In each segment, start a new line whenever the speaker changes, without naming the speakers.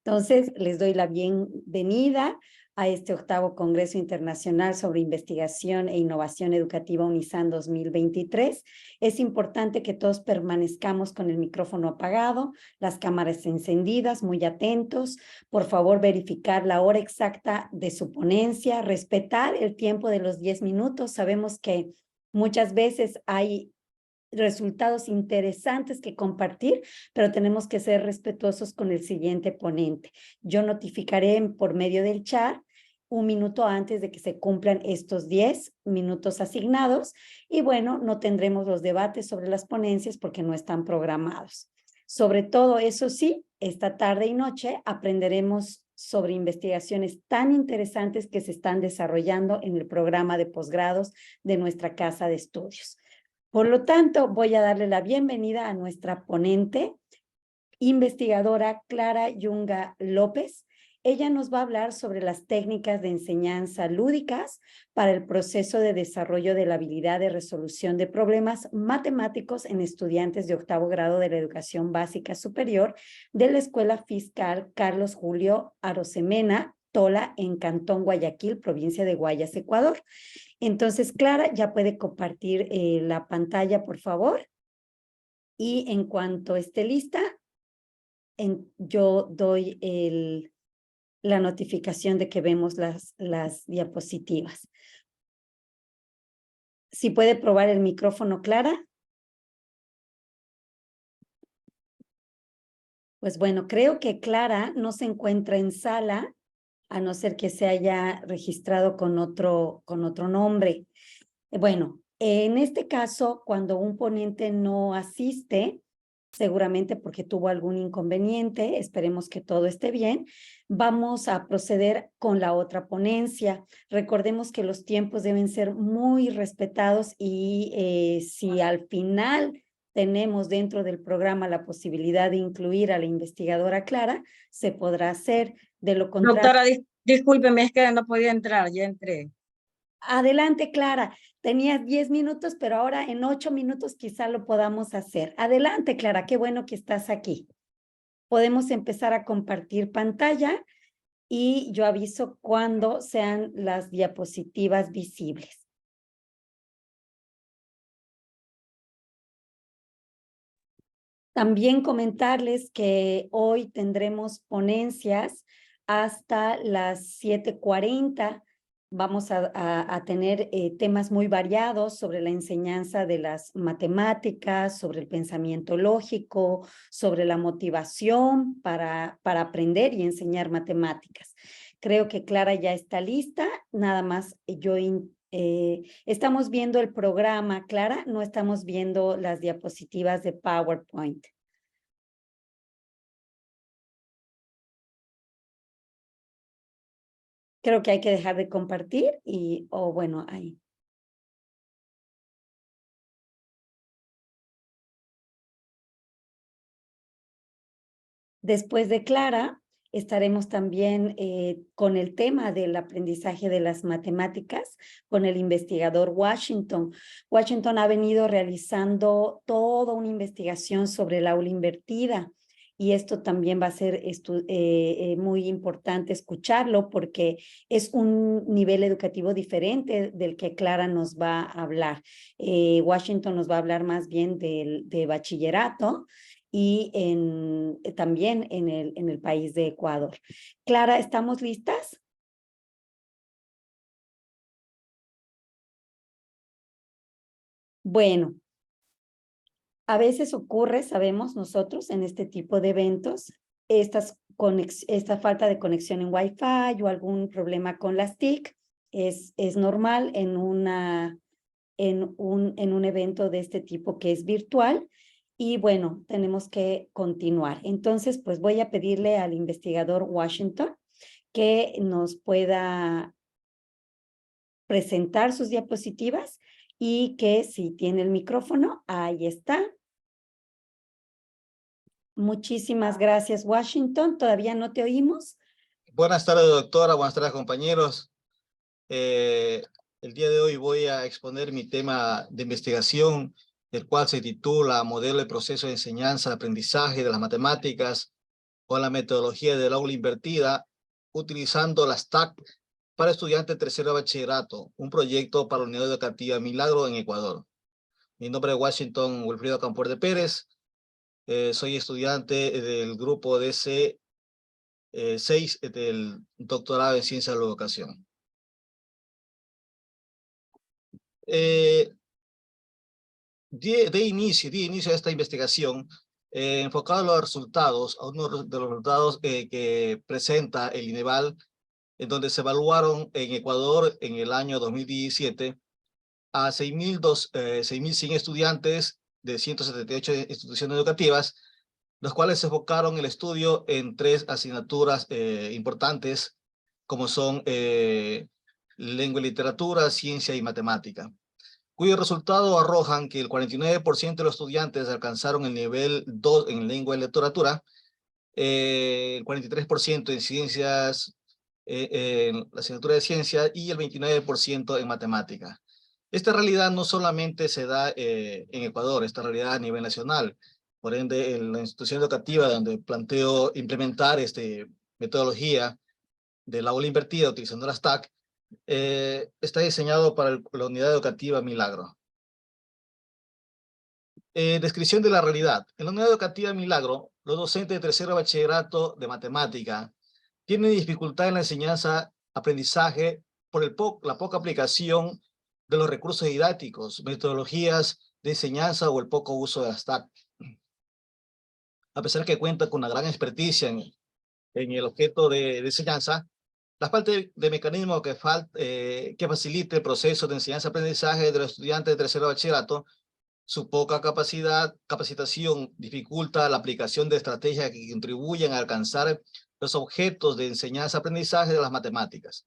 Entonces, les doy la bienvenida a este 8º Congreso Internacional sobre Investigación e Innovación Educativa UNISAN 2023. Es importante que todos permanezcamos con el micrófono apagado, las cámaras encendidas, muy atentos. Por favor, verificar la hora exacta de su ponencia, respetar el tiempo de los 10 minutos. Sabemos que muchas veces hay resultados interesantes que compartir, pero tenemos que ser respetuosos con el siguiente ponente. Yo notificaré por medio del chat 1 minuto antes de que se cumplan estos 10 minutos asignados y bueno, no tendremos los debates sobre las ponencias porque no están programados. Sobre todo, eso sí, esta tarde y noche aprenderemos sobre investigaciones tan interesantes que se están desarrollando en el programa de posgrados de nuestra casa de estudios. Por lo tanto, voy a darle la bienvenida a nuestra ponente, investigadora Clara Yunga López. Ella nos va a hablar sobre las técnicas de enseñanza lúdicas para el proceso de desarrollo de la habilidad de resolución de problemas matemáticos en estudiantes de 8º grado de la educación básica superior de la Escuela Fiscal Carlos Julio Arosemena Tola en Cantón Guayaquil, provincia de Guayas, Ecuador. Entonces, Clara, ya puede compartir la pantalla, por favor. Y en cuanto esté lista, yo doy la notificación de que vemos las diapositivas. Si puede probar el micrófono, Clara. Pues bueno, creo que Clara no se encuentra en sala, a no ser que se haya registrado con otro nombre. Bueno, en este caso, cuando un ponente no asiste, seguramente porque tuvo algún inconveniente, esperemos que todo esté bien, vamos a proceder con la otra ponencia. Recordemos que los tiempos deben ser muy respetados y si al final tenemos dentro del programa la posibilidad de incluir a la investigadora Clara, se podrá hacer. De lo contrario...
Doctora, discúlpeme, es que no podía entrar, ya entré.
Adelante, Clara. Tenías 10 minutos, pero ahora en 8 minutos quizá lo podamos hacer. Adelante, Clara, qué bueno que estás aquí. Podemos empezar a compartir pantalla y yo aviso cuando sean las diapositivas visibles. También comentarles que hoy tendremos ponencias hasta las 7:40. Vamos a tener temas muy variados sobre la enseñanza de las matemáticas, sobre el pensamiento lógico, sobre la motivación para aprender y enseñar matemáticas. Creo que Clara ya está lista, nada más estamos viendo el programa, Clara, no estamos viendo las diapositivas de PowerPoint. Creo que hay que dejar de compartir bueno, ahí. Después de Clara, estaremos también con el tema del aprendizaje de las matemáticas con el investigador Washington. Washington ha venido realizando toda una investigación sobre el aula invertida y esto también va a ser muy importante escucharlo porque es un nivel educativo diferente del que Clara nos va a hablar. Washington nos va a hablar más bien de bachillerato y también en el país de Ecuador. Clara, ¿estamos listas? Bueno, a veces ocurre, sabemos nosotros, en este tipo de eventos, esta falta de conexión en Wi-Fi o algún problema con las TIC, es normal en un evento de este tipo que es virtual. Y bueno, tenemos que continuar. Entonces, pues voy a pedirle al investigador Washington que nos pueda presentar sus diapositivas y que si tiene el micrófono, ahí está. Muchísimas gracias, Washington. ¿Todavía no te oímos?
Buenas tardes, doctora. Buenas tardes, compañeros. El día de hoy voy a exponer mi tema de investigación, el cual se titula Modelo de proceso de enseñanza, aprendizaje de las matemáticas con la metodología del aula invertida, utilizando las TAC para estudiantes de tercero de bachillerato, un proyecto para la Unidad Educativa Milagro en Ecuador. Mi nombre es Washington Wilfrido Campuerde Pérez, soy estudiante del grupo DC 6 del doctorado en Ciencias de la Educación. De inicio a esta investigación, enfocado a los resultados, a uno de los resultados que presenta el INEVAL, en donde se evaluaron en Ecuador en el año 2017 a 6.100 estudiantes de 178 instituciones educativas, los cuales se enfocaron el estudio en 3 asignaturas importantes, como son lengua y literatura, ciencia y matemática, cuyos resultados arrojan que el 49% de los estudiantes alcanzaron el nivel 2 en lengua y literatura, el 43% en ciencias, en la asignatura de ciencia, y el 29% en matemática. Esta realidad no solamente se da en Ecuador, esta realidad a nivel nacional. Por ende, en la institución educativa donde planteo implementar esta metodología del aula invertida utilizando las TAC, está diseñado para la Unidad Educativa Milagro. Descripción de la realidad. En la Unidad Educativa Milagro, los docentes de tercero de bachillerato de matemática tienen dificultad en la enseñanza-aprendizaje por la poca aplicación de los recursos didácticos, metodologías de enseñanza o el poco uso de las TAC. A pesar que cuenta con una gran experticia en el objeto de enseñanza, la falta de mecanismo que facilite el proceso de enseñanza-aprendizaje de los estudiantes de tercero de bachillerato, su poca capacitación dificulta la aplicación de estrategias que contribuyen a alcanzar los objetos de enseñanza-aprendizaje de las matemáticas.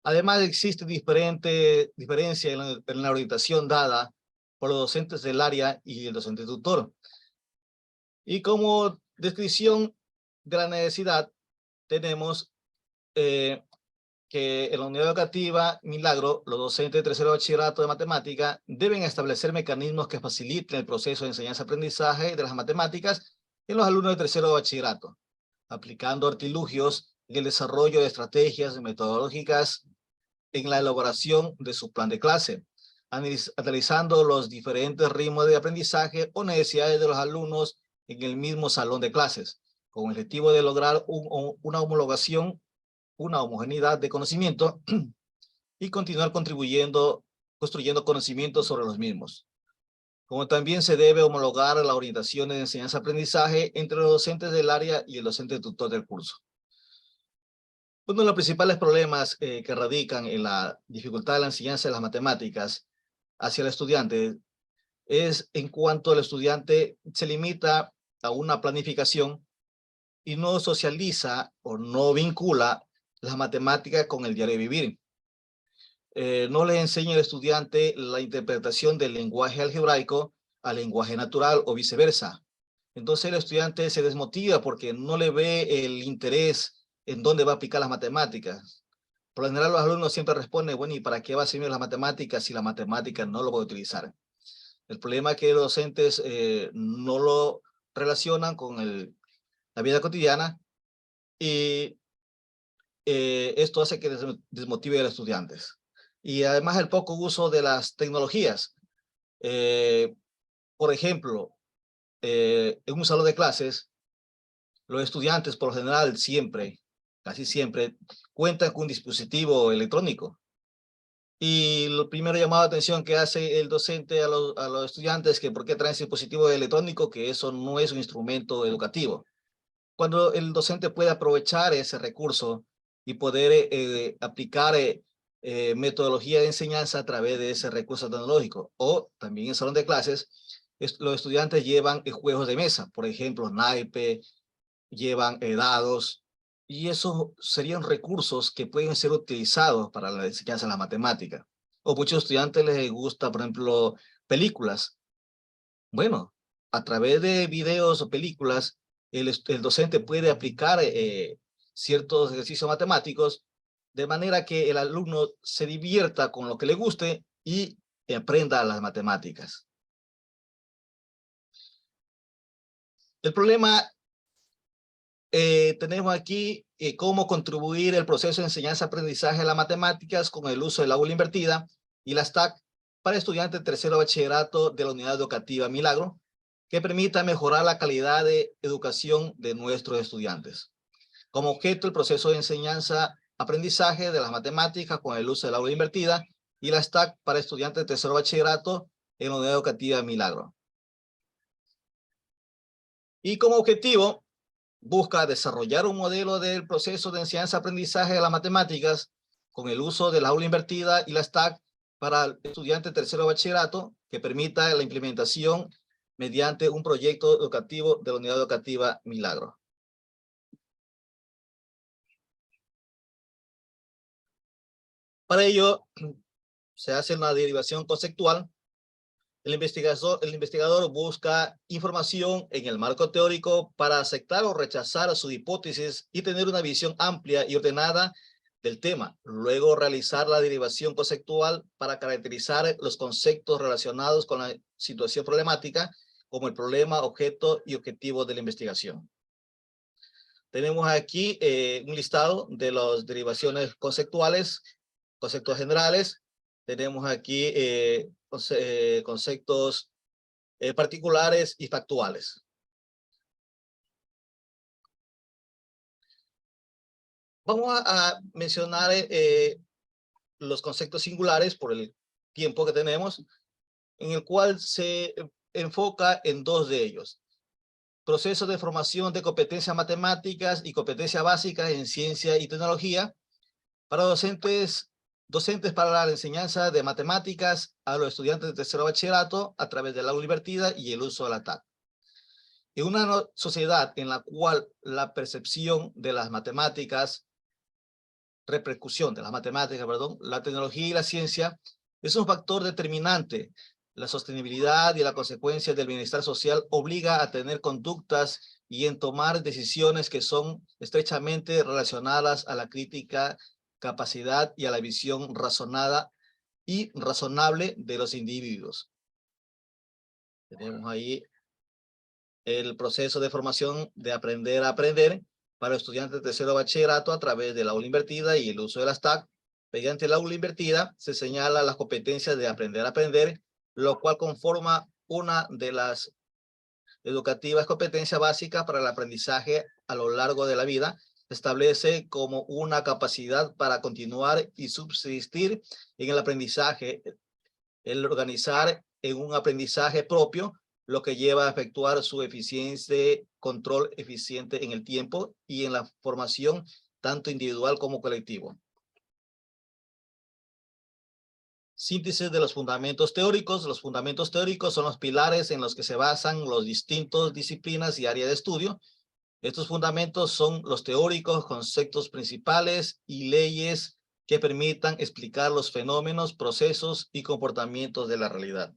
Además, existe diferencia en la orientación dada por los docentes del área y el docente tutor. Y como descripción de la necesidad, tenemos que en la Unidad Educativa Milagro, los docentes de tercero de bachillerato de matemática deben establecer mecanismos que faciliten el proceso de enseñanza-aprendizaje de las matemáticas en los alumnos de tercero de bachillerato, aplicando artilugios en el desarrollo de estrategias metodológicas en la elaboración de su plan de clase, analizando los diferentes ritmos de aprendizaje o necesidades de los alumnos en el mismo salón de clases, con el objetivo de lograr una homologación, una homogeneidad de conocimiento y continuar construyendo conocimientos sobre los mismos. Como también se debe homologar la orientación de enseñanza-aprendizaje entre los docentes del área y el docente tutor del curso. Uno de los principales problemas que radican en la dificultad de la enseñanza de las matemáticas hacia el estudiante es en cuanto el estudiante se limita a una planificación y no socializa o no vincula las matemáticas con el diario vivir. No le enseña al estudiante la interpretación del lenguaje algebraico al lenguaje natural o viceversa. Entonces el estudiante se desmotiva porque no le ve el interés en dónde va a aplicar las matemáticas. Por lo general los alumnos siempre responden, bueno, ¿y para qué va a servir las matemáticas si la matemática no lo voy a utilizar? El problema es que los docentes no lo relacionan con la vida cotidiana y esto hace que desmotive a los estudiantes. Y además el poco uso de las tecnologías. Por ejemplo, en un salón de clases, los estudiantes por lo general casi siempre, cuentan con un dispositivo electrónico. Y lo primero llamado de atención que hace el docente a los estudiantes es que ¿por qué traen ese dispositivo electrónico? Que eso no es un instrumento educativo. Cuando el docente puede aprovechar ese recurso y poder aplicar metodología de enseñanza a través de ese recurso tecnológico. O también en salón de clases, los estudiantes llevan juegos de mesa, por ejemplo, naipe, llevan dados, y esos serían recursos que pueden ser utilizados para la enseñanza de la matemática. O muchos estudiantes les gusta, por ejemplo, películas. Bueno, a través de videos o películas, el docente puede aplicar ciertos ejercicios matemáticos de manera que el alumno se divierta con lo que le guste y aprenda las matemáticas. El problema tenemos aquí cómo contribuir el proceso de enseñanza-aprendizaje de las matemáticas con el uso del aula invertida y las TAC para estudiantes de tercero bachillerato de la unidad educativa Milagro, que permita mejorar la calidad de educación de nuestros estudiantes. Como objeto, el proceso de enseñanza-aprendizaje de las matemáticas con el uso del aula invertida y las TAC para estudiantes de tercero bachillerato en la unidad educativa Milagro. Y como objetivo, busca desarrollar un modelo del proceso de enseñanza-aprendizaje de las matemáticas con el uso del aula invertida y las TAC para estudiantes de tercero bachillerato que permita la implementación mediante un proyecto educativo de la unidad educativa Milagro. Para ello, se hace una derivación conceptual. El investigador busca información en el marco teórico para aceptar o rechazar su hipótesis y tener una visión amplia y ordenada del tema. Luego realizar la derivación conceptual para caracterizar los conceptos relacionados con la situación problemática, como el problema, objeto y objetivo de la investigación. Tenemos aquí un listado de las derivaciones conceptuales, conceptos generales. Tenemos aquí conceptos particulares y factuales. Vamos a mencionar los conceptos singulares por el tiempo que tenemos, en el cual se enfoca en dos de ellos. Proceso de formación de competencias matemáticas y competencias básicas en ciencia y tecnología para docentes para la enseñanza de matemáticas a los estudiantes de tercero bachillerato a través del aula invertida y el uso de la TAC. En una sociedad en la cual la percepción de las matemáticas, la tecnología y la ciencia es un factor determinante. La sostenibilidad y la consecuencia del bienestar social obliga a tener conductas y en tomar decisiones que son estrechamente relacionadas a la crítica, capacidad y a la visión razonada y razonable de los individuos. Tenemos ahí el proceso de formación de aprender a aprender para estudiantes de tercero bachillerato a través del aula invertida y el uso de las TAC. Mediante el aula invertida se señala las competencias de aprender a aprender, lo cual conforma una de las educativas competencias básicas para el aprendizaje a lo largo de la vida. Establece como una capacidad para continuar y subsistir en el aprendizaje, el organizar en un aprendizaje propio, lo que lleva a efectuar su eficiente control eficiente en el tiempo y en la formación tanto individual como colectivo. Síntesis de los fundamentos teóricos. Los fundamentos teóricos son los pilares en los que se basan las distintas disciplinas y áreas de estudio. Estos fundamentos son los teóricos, conceptos principales y leyes que permitan explicar los fenómenos, procesos y comportamientos de la realidad.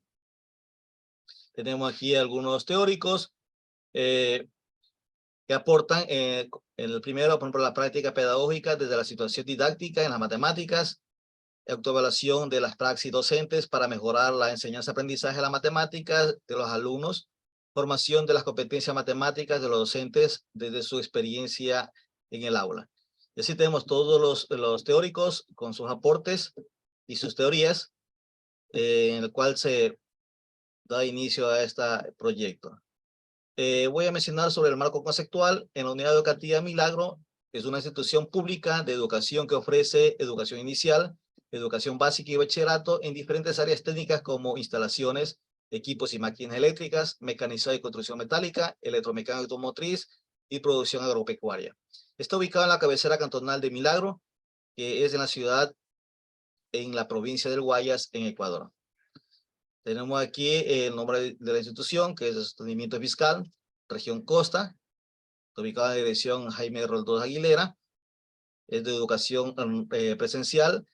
Tenemos aquí algunos teóricos que aportan en el primero, por ejemplo, la práctica pedagógica desde la situación didáctica en las matemáticas, autoevaluación de las praxis docentes para mejorar la enseñanza-aprendizaje de las matemáticas de los alumnos, formación de las competencias matemáticas de los docentes desde su experiencia en el aula. Y así tenemos todos los teóricos con sus aportes y sus teorías, en el cual se da inicio a este proyecto. Voy a mencionar sobre el marco conceptual. En la unidad educativa Milagro es una institución pública de educación que ofrece educación inicial, educación básica y bachillerato en diferentes áreas técnicas como instalaciones, equipos y máquinas eléctricas, mecanizado y construcción metálica, electromecánica automotriz y producción agropecuaria. Está ubicado en la cabecera cantonal de Milagro, que es en la ciudad, en la provincia del Guayas, en Ecuador. Tenemos aquí el nombre de la institución, que es el Sostenimiento Fiscal, Región Costa, ubicada en la dirección Jaime Roldós Aguilera. Es de educación presencial,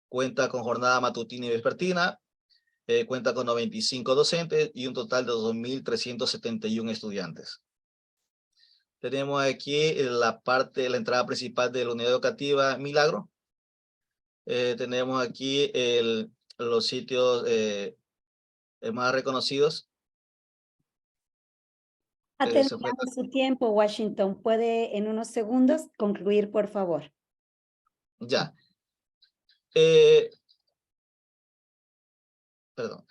cuenta con jornada matutina y vespertina, cuenta con 95 docentes y un total de 2.371 estudiantes. Tenemos aquí la entrada principal de la unidad educativa Milagro. Tenemos aquí los sitios más reconocidos.
Ha
se puede...
terminado su tiempo, Washington. ¿Puede en unos segundos concluir, por favor?
Ya. Perdón.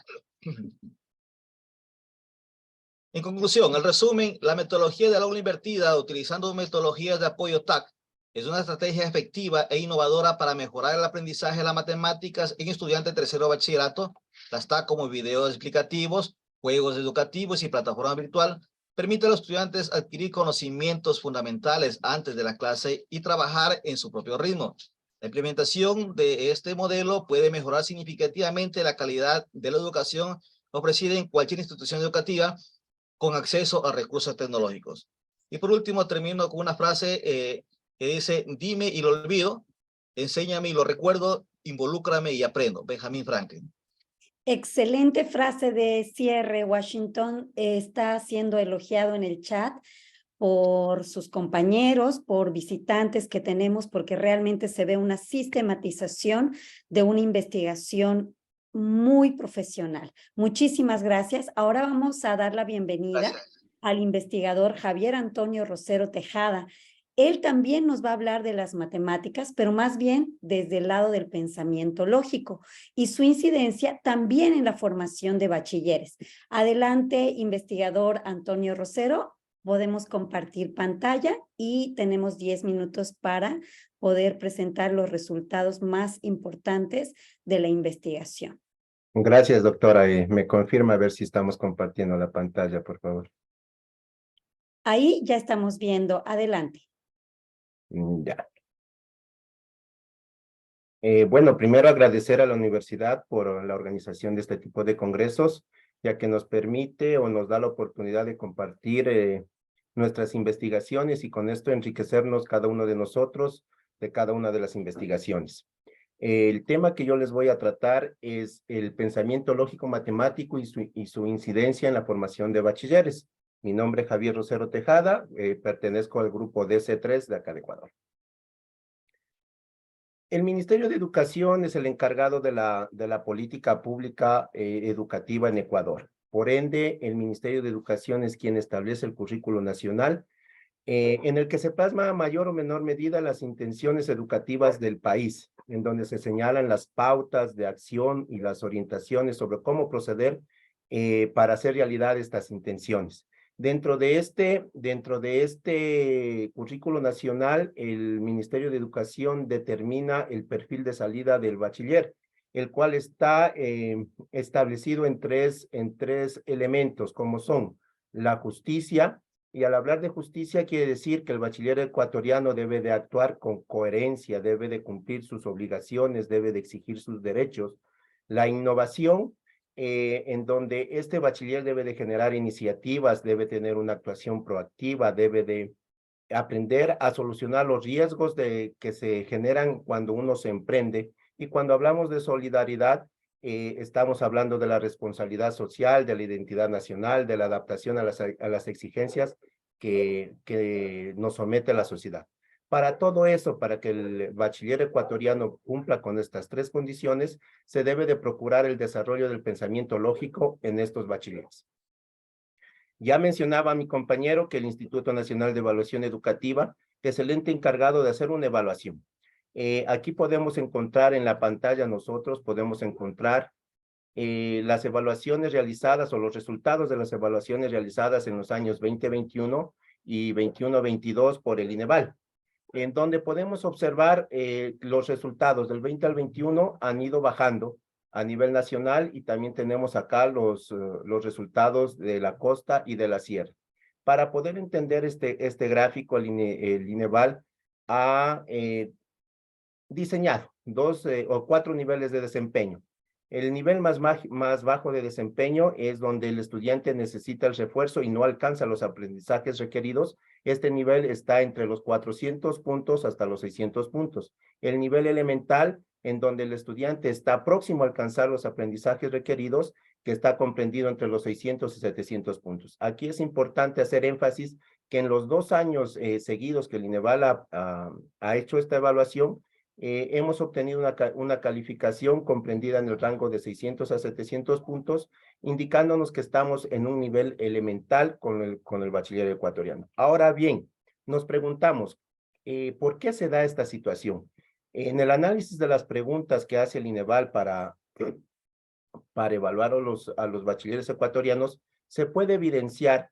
En conclusión, el resumen, la metodología del aula invertida utilizando metodologías de apoyo TAC es una estrategia efectiva e innovadora para mejorar el aprendizaje de las matemáticas en estudiantes de tercero de bachillerato. Las TAC, como videos explicativos, juegos educativos y plataforma virtual, permite a los estudiantes adquirir conocimientos fundamentales antes de la clase y trabajar en su propio ritmo. La implementación de este modelo puede mejorar significativamente la calidad de la educación ofrecida en cualquier institución educativa con acceso a recursos tecnológicos. Y por último, termino con una frase que dice, dime y lo olvido, enséñame y lo recuerdo, involúcrame y aprendo. Benjamin Franklin.
Excelente frase de cierre, Washington. Está siendo elogiado en el chat por sus compañeros, por visitantes que tenemos, porque realmente se ve una sistematización de una investigación muy profesional. Muchísimas gracias. Ahora vamos a dar la bienvenida al investigador Javier Antonio Rosero Tejada. Él también nos va a hablar de las matemáticas, pero más bien desde el lado del pensamiento lógico y su incidencia también en la formación de bachilleres. Adelante, investigador Antonio Rosero. Podemos compartir pantalla y tenemos 10 minutos para poder presentar los resultados más importantes de la investigación.
Gracias, doctora. Me confirma a ver si estamos compartiendo la pantalla, por favor.
Ahí ya estamos viendo. Adelante.
Ya. Bueno, primero agradecer a la universidad por la organización de este tipo de congresos, ya que nos permite o nos da la oportunidad de compartir nuestras investigaciones y con esto enriquecernos cada uno de nosotros de cada una de las investigaciones. El tema que yo les voy a tratar es el pensamiento lógico-matemático y su incidencia en la formación de bachilleres. Mi nombre es Javier Rosero Tejada, pertenezco al grupo DC3 de acá de Ecuador. El Ministerio de Educación es el encargado de la política pública educativa en Ecuador. Por ende, el Ministerio de Educación es quien establece el currículo nacional, en el que se plasma a mayor o menor medida las intenciones educativas del país, en donde se señalan las pautas de acción y las orientaciones sobre cómo proceder para hacer realidad estas intenciones. Dentro de este currículo nacional, el Ministerio de Educación determina el perfil de salida del bachiller, el cual está establecido en tres elementos, como son la justicia. Y al hablar de justicia quiere decir que el bachiller ecuatoriano debe de actuar con coherencia, debe de cumplir sus obligaciones, debe de exigir sus derechos. La innovación, en donde este bachiller debe de generar iniciativas, debe tener una actuación proactiva, debe de aprender a solucionar los riesgos que se generan cuando uno se emprende. Y cuando hablamos de solidaridad, estamos hablando de la responsabilidad social, de la identidad nacional, de la adaptación a las exigencias que nos somete la sociedad. Para todo eso, para que el bachiller ecuatoriano cumpla con estas tres condiciones, se debe de procurar el desarrollo del pensamiento lógico en estos bachilleres. Ya mencionaba mi compañero que el Instituto Nacional de Evaluación Educativa es el ente encargado de hacer una evaluación. Aquí podemos encontrar en la pantalla, nosotros podemos encontrar las evaluaciones realizadas o los resultados de las evaluaciones realizadas en los años 2021 y 21-22 por el INEVAL, en donde podemos observar los resultados del 20 al 21 han ido bajando a nivel nacional y también tenemos acá los resultados de la costa y de la sierra. Para poder entender este gráfico, el INEVAL ha diseñado 2 o 4 niveles de desempeño. El nivel más bajo de desempeño es donde el estudiante necesita el refuerzo y no alcanza los aprendizajes requeridos. Este nivel está entre los 400 puntos hasta los 600 puntos. El nivel elemental, en donde el estudiante está próximo a alcanzar los aprendizajes requeridos, que está comprendido entre los 600 y 700 puntos. Aquí es importante hacer énfasis que en los 2 años seguidos que el INEVAL ha hecho esta evaluación, hemos obtenido una calificación comprendida en el rango de 600 a 700 puntos, indicándonos que estamos en un nivel elemental con el bachiller ecuatoriano. Ahora bien, nos preguntamos, ¿por qué se da esta situación? En el análisis de las preguntas que hace el INEVAL para evaluar a los bachilleres ecuatorianos, se puede evidenciar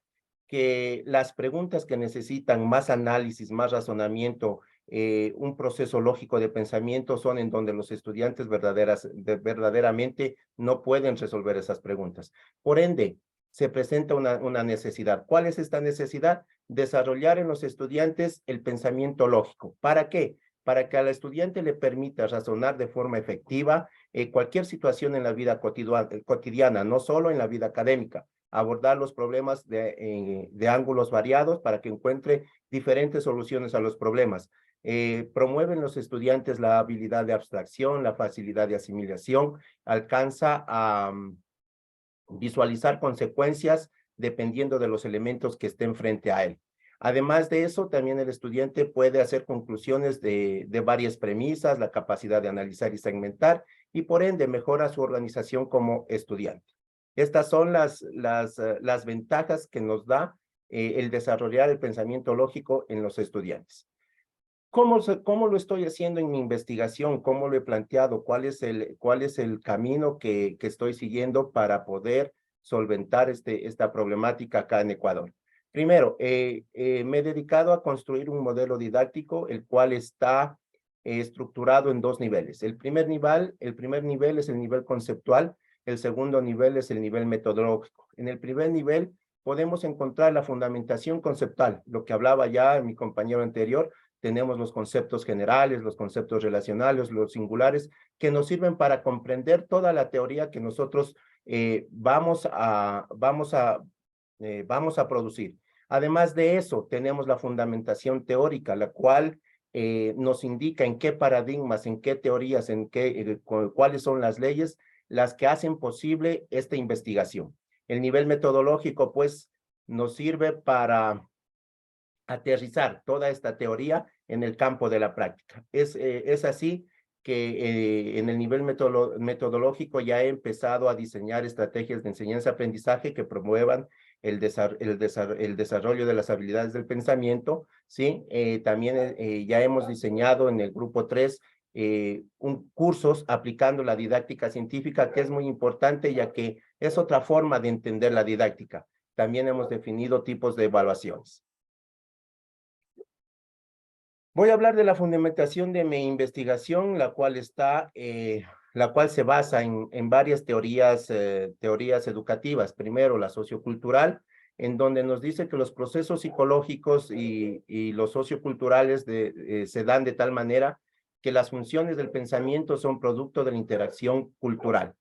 que las preguntas que necesitan más análisis, más razonamiento, un proceso lógico de pensamiento son en donde los estudiantes verdaderamente no pueden resolver esas preguntas. Por ende, se presenta una necesidad. ¿Cuál es esta necesidad? Desarrollar en los estudiantes el pensamiento lógico. ¿Para qué? Para que al estudiante le permita razonar de forma efectiva cualquier situación en la vida cotidiana, no solo en la vida académica, abordar los problemas de ángulos variados para que encuentre diferentes soluciones a los problemas. Promueven los estudiantes la habilidad de abstracción, la facilidad de asimilación, alcanza a visualizar consecuencias dependiendo de los elementos que estén frente a él. Además de eso, también el estudiante puede hacer conclusiones de varias premisas, la capacidad de analizar y segmentar, y por ende mejora su organización como estudiante. Estas son las ventajas que nos da el desarrollar el pensamiento lógico en los estudiantes. ¿Cómo lo estoy haciendo en mi investigación? ¿Cómo lo he planteado? ¿Cuál es el camino que estoy siguiendo para poder solventar esta problemática acá en Ecuador? Primero, me he dedicado a construir un modelo didáctico, el cual está estructurado en dos niveles. El primer nivel es el nivel conceptual, el segundo nivel es el nivel metodológico. En el primer nivel podemos encontrar la fundamentación conceptual, lo que hablaba ya mi compañero anterior. Tenemos los conceptos generales, los conceptos relacionales, los singulares, que nos sirven para comprender toda la teoría que nosotros vamos a producir. Además de eso, tenemos la fundamentación teórica, la cual nos indica en qué paradigmas, en qué teorías, cuáles son las leyes las que hacen posible esta investigación. El nivel metodológico, pues, nos sirve para aterrizar toda esta teoría en el campo de la práctica. Es así que en el nivel metodológico ya he empezado a diseñar estrategias de enseñanza-aprendizaje que promuevan el desarrollo de las habilidades del pensamiento, ¿sí? También ya hemos diseñado en el grupo 3 cursos aplicando la didáctica científica, que es muy importante ya que es otra forma de entender la didáctica. También hemos definido tipos de evaluaciones. Voy a hablar de la fundamentación de mi investigación, la cual se basa en varias teorías educativas. Primero, la sociocultural, en donde nos dice que los procesos psicológicos y los socioculturales se dan de tal manera que las funciones del pensamiento son producto de la interacción cultural.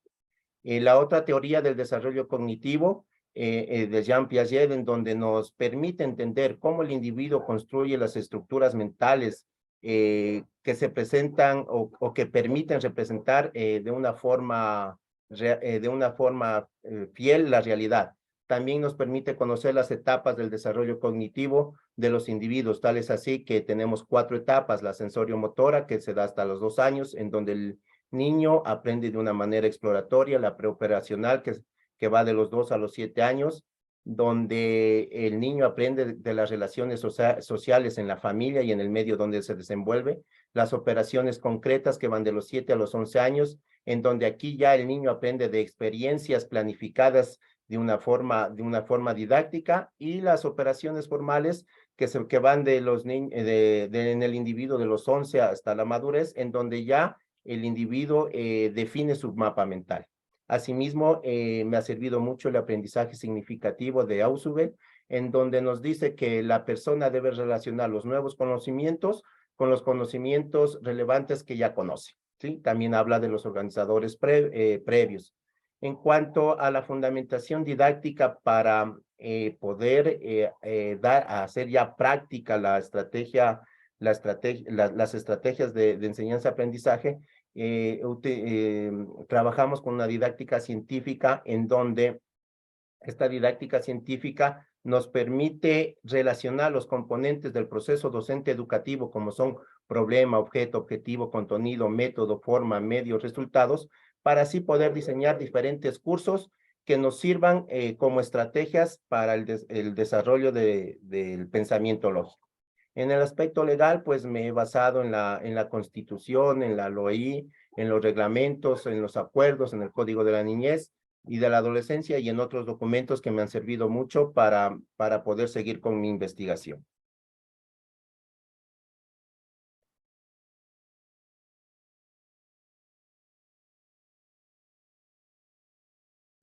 La otra teoría del desarrollo cognitivo, de Jean Piaget, en donde nos permite entender cómo el individuo construye las estructuras mentales que se presentan o que permiten representar de una forma fiel la realidad. También nos permite conocer las etapas del desarrollo cognitivo de los individuos, tales así que tenemos 4 etapas: la sensorio-motora, que se da hasta los 2 años, en donde el niño aprende de una manera exploratoria; la preoperacional, que va de los 2 a los 7 años, donde el niño aprende de las relaciones sociales en la familia y en el medio donde se desenvuelve; las operaciones concretas, que van de los 7 a los 11 años, en donde aquí ya el niño aprende de experiencias planificadas de una forma didáctica; y las operaciones formales, que van de en el individuo de los 11 hasta la madurez, en donde ya el individuo define su mapa mental. Asimismo, me ha servido mucho el aprendizaje significativo de Ausubel, en donde nos dice que la persona debe relacionar los nuevos conocimientos con los conocimientos relevantes que ya conoce, ¿sí? También habla de los organizadores previos. En cuanto a la fundamentación didáctica para poder hacer ya práctica las estrategias de enseñanza-aprendizaje, trabajamos con una didáctica científica, en donde esta didáctica científica nos permite relacionar los componentes del proceso docente educativo, como son problema, objeto, objetivo, contenido, método, forma, medio, resultados, para así poder diseñar diferentes cursos que nos sirvan como estrategias para el desarrollo del pensamiento lógico. En el aspecto legal, pues me he basado en la Constitución, en la LOI, en los reglamentos, en los acuerdos, en el Código de la Niñez y de la Adolescencia y en otros documentos que me han servido mucho para poder seguir con mi investigación.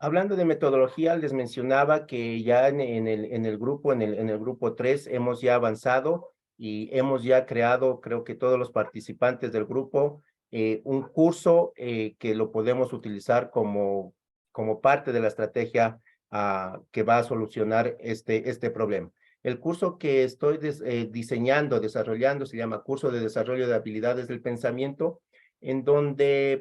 Hablando de metodología, les mencionaba que ya en el grupo 3 hemos ya avanzado y hemos ya creado, creo que todos los participantes del grupo, un curso que lo podemos utilizar como parte de la estrategia que va a solucionar este problema. El curso que estoy desarrollando, se llama Curso de Desarrollo de Habilidades del Pensamiento, en donde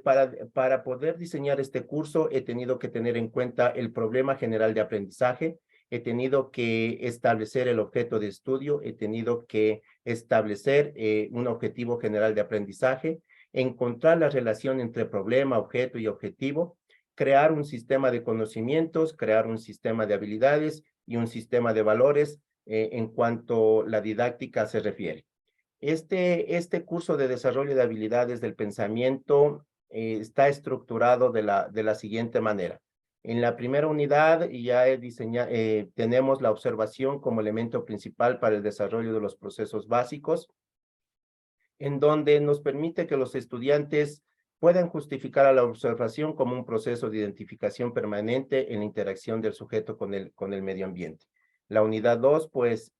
para poder diseñar este curso he tenido que tener en cuenta el problema general de aprendizaje, he tenido que establecer el objeto de estudio, he tenido que establecer un objetivo general de aprendizaje, encontrar la relación entre problema, objeto y objetivo, crear un sistema de conocimientos, crear un sistema de habilidades y un sistema de valores en cuanto la didáctica se refiere. Este curso de desarrollo de habilidades del pensamiento está estructurado de la siguiente manera. En la primera unidad ya tenemos la observación como elemento principal para el desarrollo de los procesos básicos, en donde nos permite que los estudiantes puedan justificar a la observación como un proceso de identificación permanente en la interacción del sujeto con el medio ambiente. La unidad 2, pues,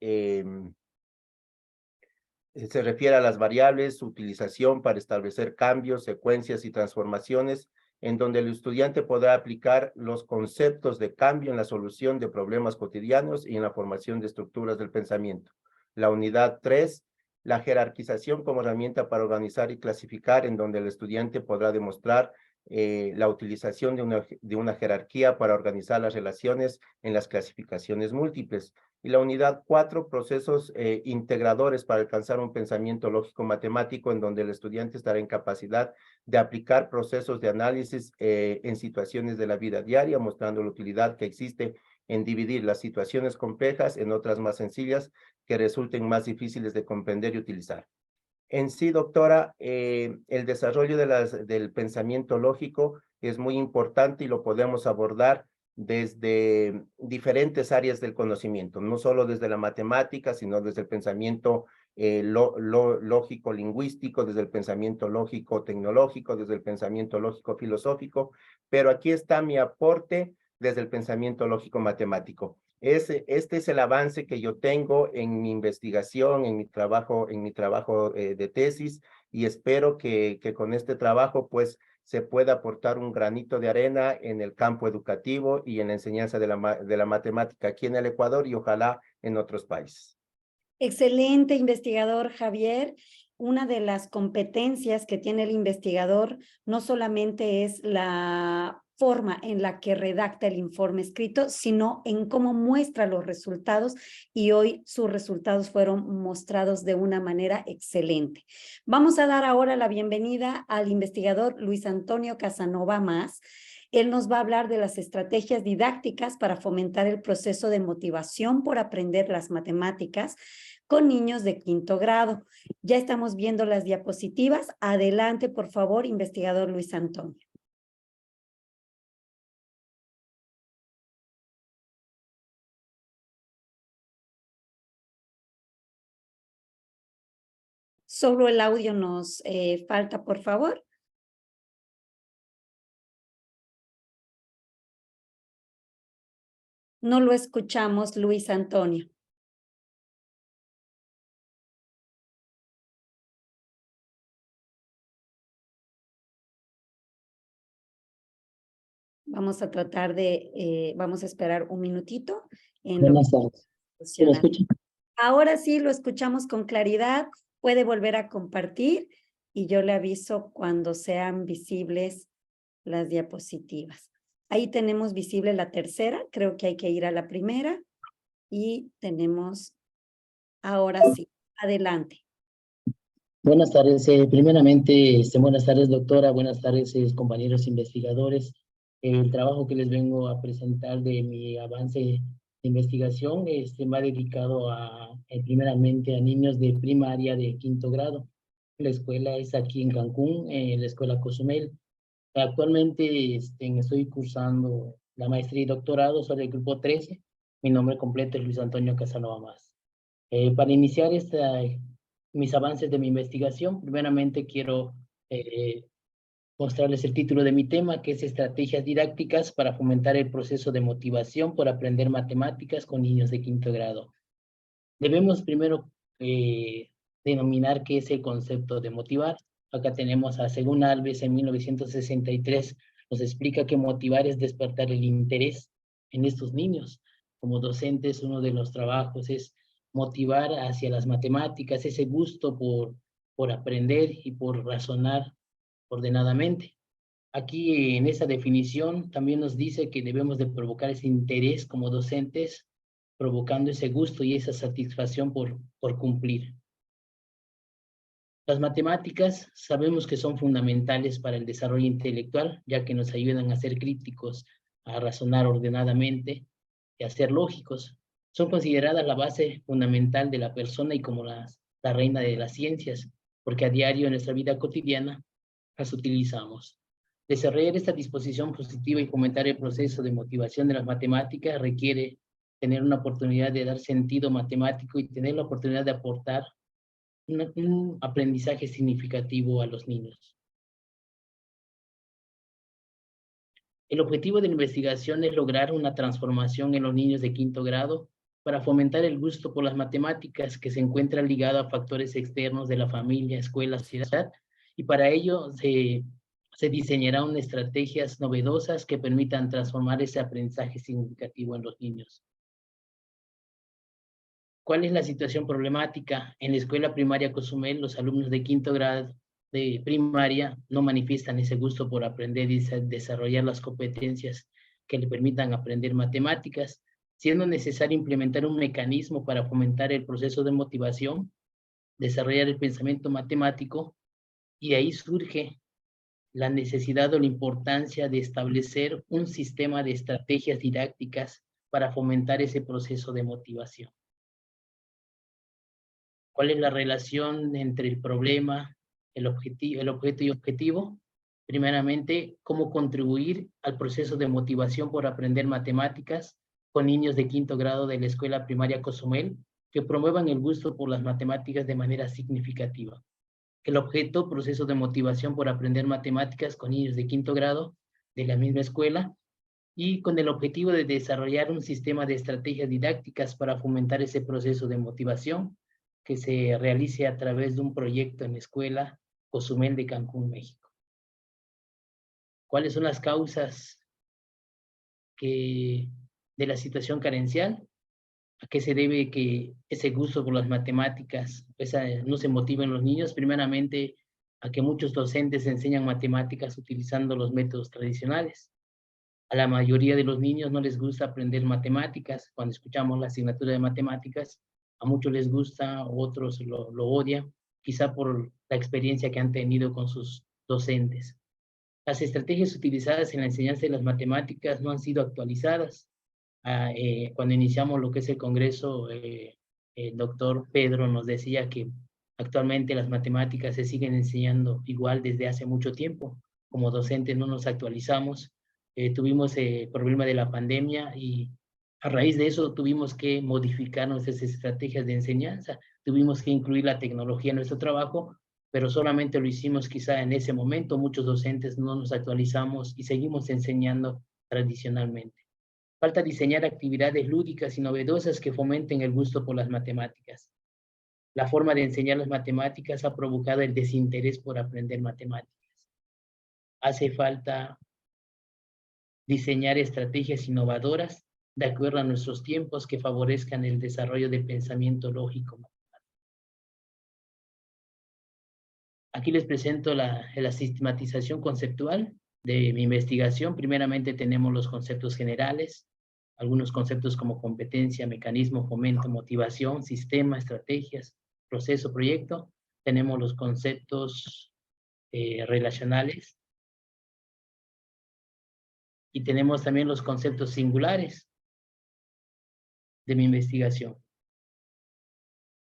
se refiere a las variables, su utilización para establecer cambios, secuencias y transformaciones, en donde el estudiante podrá aplicar los conceptos de cambio en la solución de problemas cotidianos y en la formación de estructuras del pensamiento. La unidad 3, la jerarquización como herramienta para organizar y clasificar, en donde el estudiante podrá demostrar la utilización de una jerarquía para organizar las relaciones en las clasificaciones múltiples. Y la unidad 4, procesos integradores para alcanzar un pensamiento lógico-matemático, en donde el estudiante estará en capacidad de aplicar procesos de análisis en situaciones de la vida diaria, mostrando la utilidad que existe en dividir las situaciones complejas en otras más sencillas que resulten más difíciles de comprender y utilizar. En sí, doctora, el desarrollo del pensamiento lógico es muy importante y lo podemos abordar desde diferentes áreas del conocimiento, no solo desde la matemática, sino desde el pensamiento lógico-lingüístico, desde el pensamiento lógico-tecnológico, desde el pensamiento lógico-filosófico, pero aquí está mi aporte desde el pensamiento lógico-matemático. Este es el avance que yo tengo en mi investigación, en mi trabajo de tesis, y espero que con este trabajo pues se pueda aportar un granito de arena en el campo educativo y en la enseñanza de la matemática aquí en el Ecuador y ojalá en otros países.
Excelente, investigador Javier. Una de las competencias que tiene el investigador no solamente es la forma en la que redacta el informe escrito, sino en cómo muestra los resultados, y hoy sus resultados fueron mostrados de una manera excelente. Vamos a dar ahora la bienvenida al investigador Luis Antonio Casanova Mas. Él nos va a hablar de las estrategias didácticas para fomentar el proceso de motivación por aprender las matemáticas con niños de 5º grado. Ya estamos viendo las diapositivas. Adelante, por favor, investigador Luis Antonio. Solo el audio nos falta, por favor. No lo escuchamos, Luis Antonio. Vamos a tratar de, vamos a esperar un minutito.
Buenas tardes. ¿Se me escucha?
Ahora sí lo escuchamos con claridad. Puede volver a compartir y yo le aviso cuando sean visibles las diapositivas. Ahí tenemos visible la tercera. Creo que hay que ir a la primera. Y tenemos, ahora sí, adelante.
Buenas tardes. Primeramente, buenas tardes, doctora. Buenas tardes, compañeros investigadores. El trabajo que les vengo a presentar de mi avance de investigación me ha dedicado primeramente a niños de primaria de 5º grado. La escuela es aquí en Cancún, la escuela Cozumel. Actualmente estoy cursando la maestría y doctorado sobre el grupo 13. Mi nombre completo es Luis Antonio Casanova Más. Para iniciar mis avances de mi investigación, primeramente quiero mostrarles el título de mi tema, que es Estrategias didácticas para fomentar el proceso de motivación por aprender matemáticas con niños de 5º grado. Debemos primero denominar qué es el concepto de motivar. Acá tenemos a Según Alves en 1963, nos explica que motivar es despertar el interés en estos niños. Como docentes, uno de los trabajos es motivar hacia las matemáticas, ese gusto por aprender y por razonar ordenadamente. Aquí en esa definición también nos dice que debemos de provocar ese interés como docentes, provocando ese gusto y esa satisfacción por cumplir. Las matemáticas sabemos que son fundamentales para el desarrollo intelectual, ya que nos ayudan a ser críticos, a razonar ordenadamente y a ser lógicos. Son consideradas la base fundamental de la persona y como la reina de las ciencias, porque a diario en nuestra vida cotidiana las utilizamos. Desarrollar esta disposición positiva y fomentar el proceso de motivación de las matemáticas requiere tener una oportunidad de dar sentido matemático y tener la oportunidad de aportar un aprendizaje significativo a los niños. El objetivo de la investigación es lograr una transformación en los niños de 5º grado para fomentar el gusto por las matemáticas que se encuentra ligado a factores externos de la familia, escuela, sociedad, y para ello se diseñarán unas estrategias novedosas que permitan transformar ese aprendizaje significativo en los niños. ¿Cuál es la situación problemática? En la escuela primaria Cozumel, los alumnos de 5º grado de primaria no manifiestan ese gusto por aprender y desarrollar las competencias que le permitan aprender matemáticas, siendo necesario implementar un mecanismo para fomentar el proceso de motivación, desarrollar el pensamiento matemático, y ahí surge la necesidad o la importancia de establecer un sistema de estrategias didácticas para fomentar ese proceso de motivación. ¿Cuál es la relación entre el problema, el objeto y objetivo? Primeramente, cómo contribuir al proceso de motivación por aprender matemáticas con niños de 5º grado de la escuela primaria Cozumel que promuevan el gusto por las matemáticas de manera significativa. El objeto, proceso de motivación por aprender matemáticas con niños de 5º grado de la misma escuela, y con el objetivo de desarrollar un sistema de estrategias didácticas para fomentar ese proceso de motivación que se realice a través de un proyecto en la escuela Cozumel de Cancún, México. ¿Cuáles son las causas de la situación carencial? ¿A qué se debe que ese gusto por las matemáticas no se motive en los niños? Primeramente, a que muchos docentes enseñan matemáticas utilizando los métodos tradicionales. A la mayoría de los niños no les gusta aprender matemáticas. Cuando escuchamos la asignatura de matemáticas, a muchos les gusta, otros lo odian, quizá por la experiencia que han tenido con sus docentes. Las estrategias utilizadas en la enseñanza de las matemáticas no han sido actualizadas. Cuando iniciamos lo que es el Congreso, el doctor Pedro nos decía que actualmente las matemáticas se siguen enseñando igual desde hace mucho tiempo. Como docentes no nos actualizamos. Tuvimos el problema de la pandemia y a raíz de eso tuvimos que modificar nuestras estrategias de enseñanza. Tuvimos que incluir la tecnología en nuestro trabajo, pero solamente lo hicimos quizá en ese momento. Muchos docentes no nos actualizamos y seguimos enseñando tradicionalmente. Falta diseñar actividades lúdicas y novedosas que fomenten el gusto por las matemáticas. La forma de enseñar las matemáticas ha provocado el desinterés por aprender matemáticas. Hace falta diseñar estrategias innovadoras de acuerdo a nuestros tiempos que favorezcan el desarrollo del pensamiento lógico. Aquí les presento la sistematización conceptual de mi investigación. Primeramente tenemos los conceptos generales, algunos conceptos como competencia, mecanismo, fomento, motivación, sistema, estrategias, proceso, proyecto. Tenemos los conceptos relacionales y tenemos también los conceptos singulares de mi investigación.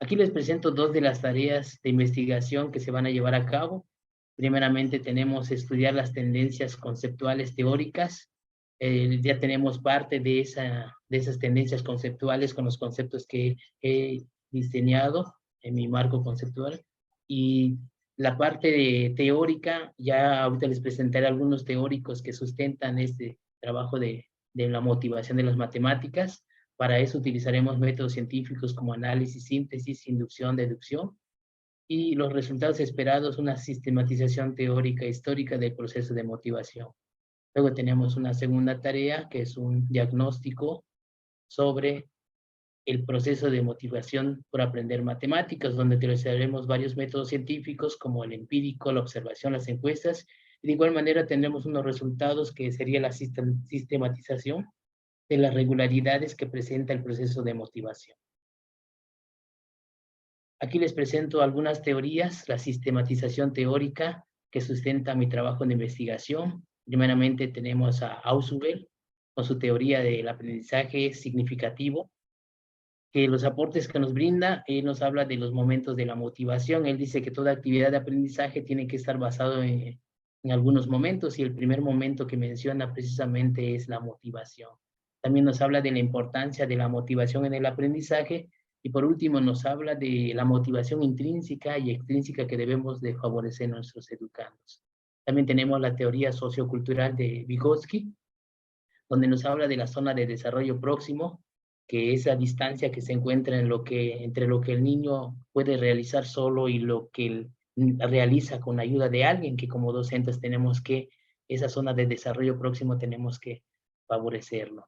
Aquí les presento dos de las tareas de investigación que se van a llevar a cabo. Primeramente tenemos estudiar las tendencias conceptuales teóricas. Ya tenemos parte de esas tendencias conceptuales con los conceptos que he diseñado en mi marco conceptual. Y la parte teórica, ya ahorita les presentaré algunos teóricos que sustentan este trabajo de la motivación de las matemáticas. Para eso utilizaremos métodos científicos como análisis, síntesis, inducción, deducción. Y los resultados esperados, una sistematización teórica histórica del proceso de motivación. Luego tenemos una segunda tarea, que es un diagnóstico sobre el proceso de motivación por aprender matemáticas, donde utilizaremos varios métodos científicos como el empírico, la observación, las encuestas. Y de igual manera tendremos unos resultados que sería la sistematización de las regularidades que presenta el proceso de motivación. Aquí les presento algunas teorías, la sistematización teórica que sustenta mi trabajo de investigación. Primeramente tenemos a Ausubel con su teoría del aprendizaje significativo, que los aportes que nos brinda, él nos habla de los momentos de la motivación. Él dice que toda actividad de aprendizaje tiene que estar basado en algunos momentos, y el primer momento que menciona precisamente es la motivación. También nos habla de la importancia de la motivación en el aprendizaje, y por último nos habla de la motivación intrínseca y extrínseca que debemos de favorecer a nuestros educandos. También tenemos la teoría sociocultural de Vygotsky, donde nos habla de la zona de desarrollo próximo, que es la distancia que se encuentra entre lo que el niño puede realizar solo y lo que él realiza con ayuda de alguien, que como docentes tenemos que, esa zona de desarrollo próximo tenemos que favorecerlo.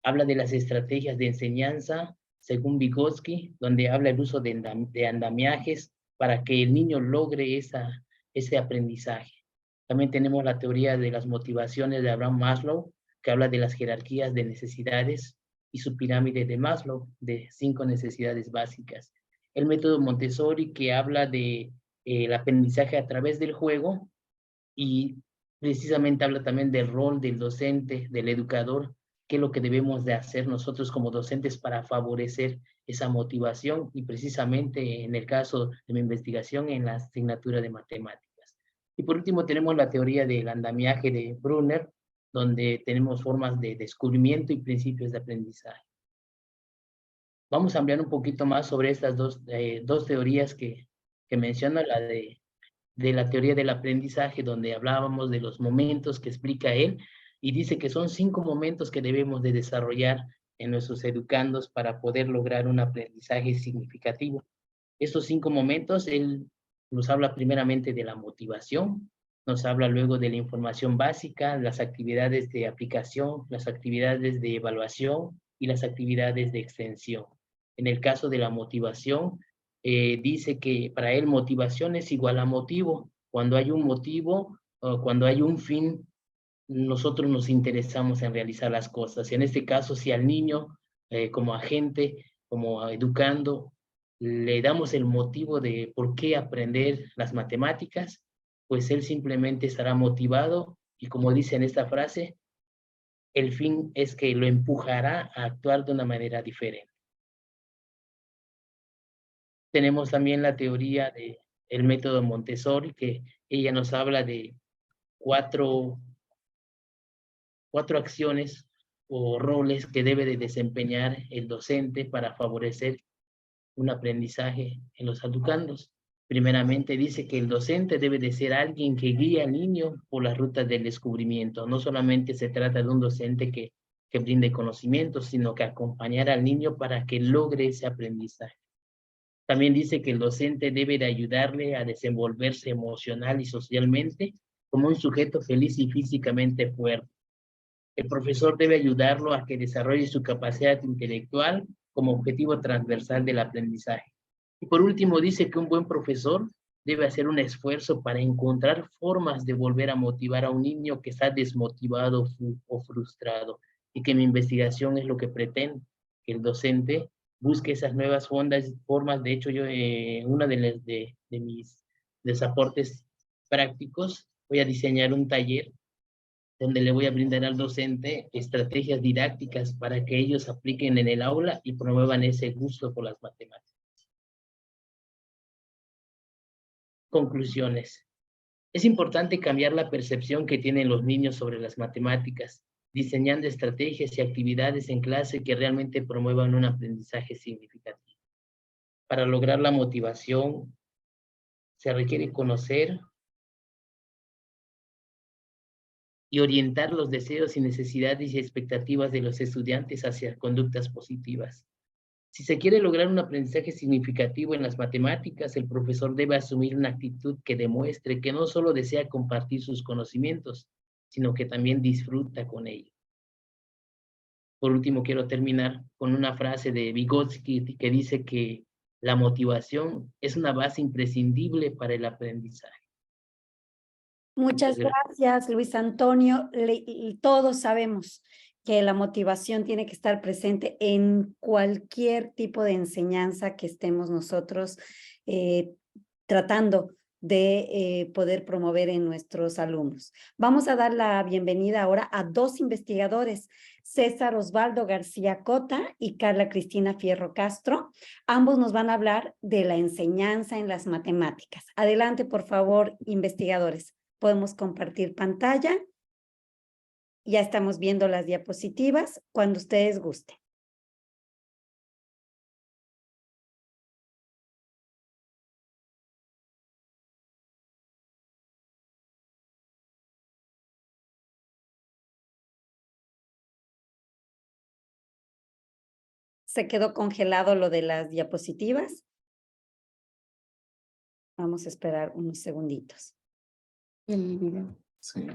Habla de las estrategias de enseñanza, según Vygotsky, donde habla el uso de andamiajes para que el niño logre ese aprendizaje. También tenemos la teoría de las motivaciones de Abraham Maslow, que habla de las jerarquías de necesidades y su pirámide de Maslow, de 5 necesidades básicas. El método Montessori, que habla de el aprendizaje a través del juego, y precisamente habla también del rol del docente, del educador, qué es lo que debemos de hacer nosotros como docentes para favorecer esa motivación, y precisamente en el caso de mi investigación en la asignatura de matemáticas. Y por último tenemos la teoría del andamiaje de Brunner, donde tenemos formas de descubrimiento y principios de aprendizaje. Vamos a ampliar un poquito más sobre estas dos teorías que menciono, la de la teoría del aprendizaje, donde hablábamos de los momentos que explica él, y dice que son 5 momentos que debemos de desarrollar en nuestros educandos para poder lograr un aprendizaje significativo. Estos 5 momentos, él nos habla primeramente de la motivación, nos habla luego de la información básica, las actividades de aplicación, las actividades de evaluación y las actividades de extensión. En el caso de la motivación, dice que para él motivación es igual a motivo. Cuando hay un motivo, cuando hay un fin, nosotros nos interesamos en realizar las cosas. En este caso, si al niño, como agente, como educando, le damos el motivo de por qué aprender las matemáticas, pues él simplemente estará motivado, y como dice en esta frase, el fin es que lo empujará a actuar de una manera diferente. Tenemos también la teoría del método Montessori, que ella nos habla de cuatro acciones o roles que debe de desempeñar el docente para favorecer un aprendizaje en los educandos. Primeramente dice que el docente debe de ser alguien que guíe al niño por las rutas del descubrimiento. No solamente se trata de un docente que brinde conocimientos, sino que acompañar al niño para que logre ese aprendizaje. También dice que el docente debe de ayudarle a desenvolverse emocional y socialmente como un sujeto feliz y físicamente fuerte. El profesor debe ayudarlo a que desarrolle su capacidad intelectual como objetivo transversal del aprendizaje. Y por último dice que un buen profesor debe hacer un esfuerzo para encontrar formas de volver a motivar a un niño que está desmotivado o frustrado. y que mi investigación es lo que pretende, que el docente busque esas nuevas formas. De hecho, yo, una de mis aportes prácticos, voy a diseñar un taller donde le voy a brindar al docente estrategias didácticas para que ellos apliquen en el aula y promuevan ese gusto por las matemáticas. Conclusiones. Es importante cambiar la percepción que tienen los niños sobre las matemáticas, diseñando estrategias y actividades en clase que realmente promuevan un aprendizaje significativo. Para lograr la motivación, se requiere conocer y orientar los deseos y necesidades y expectativas de los estudiantes hacia conductas positivas. Si se quiere lograr un aprendizaje significativo en las matemáticas, el profesor debe asumir una actitud que demuestre que no solo desea compartir sus conocimientos, sino que también disfruta con ellos. Por último, quiero terminar con una frase de Vygotsky que dice que la motivación es una base imprescindible para el aprendizaje.
Muchas gracias, Luis Antonio. Todos sabemos que la motivación tiene que estar presente en cualquier tipo de enseñanza que estemos nosotros tratando de poder promover en nuestros alumnos. Vamos a dar la bienvenida ahora a dos investigadores, César Osvaldo García Cota y Carla Cristina Fierro Castro. Ambos nos van a hablar de la enseñanza en las matemáticas. Adelante, por favor, investigadores. Podemos compartir pantalla. Ya estamos viendo las diapositivas cuando ustedes gusten. ¿Se quedó congelado lo de las diapositivas? Vamos a esperar unos segunditos.
El video.
Sí.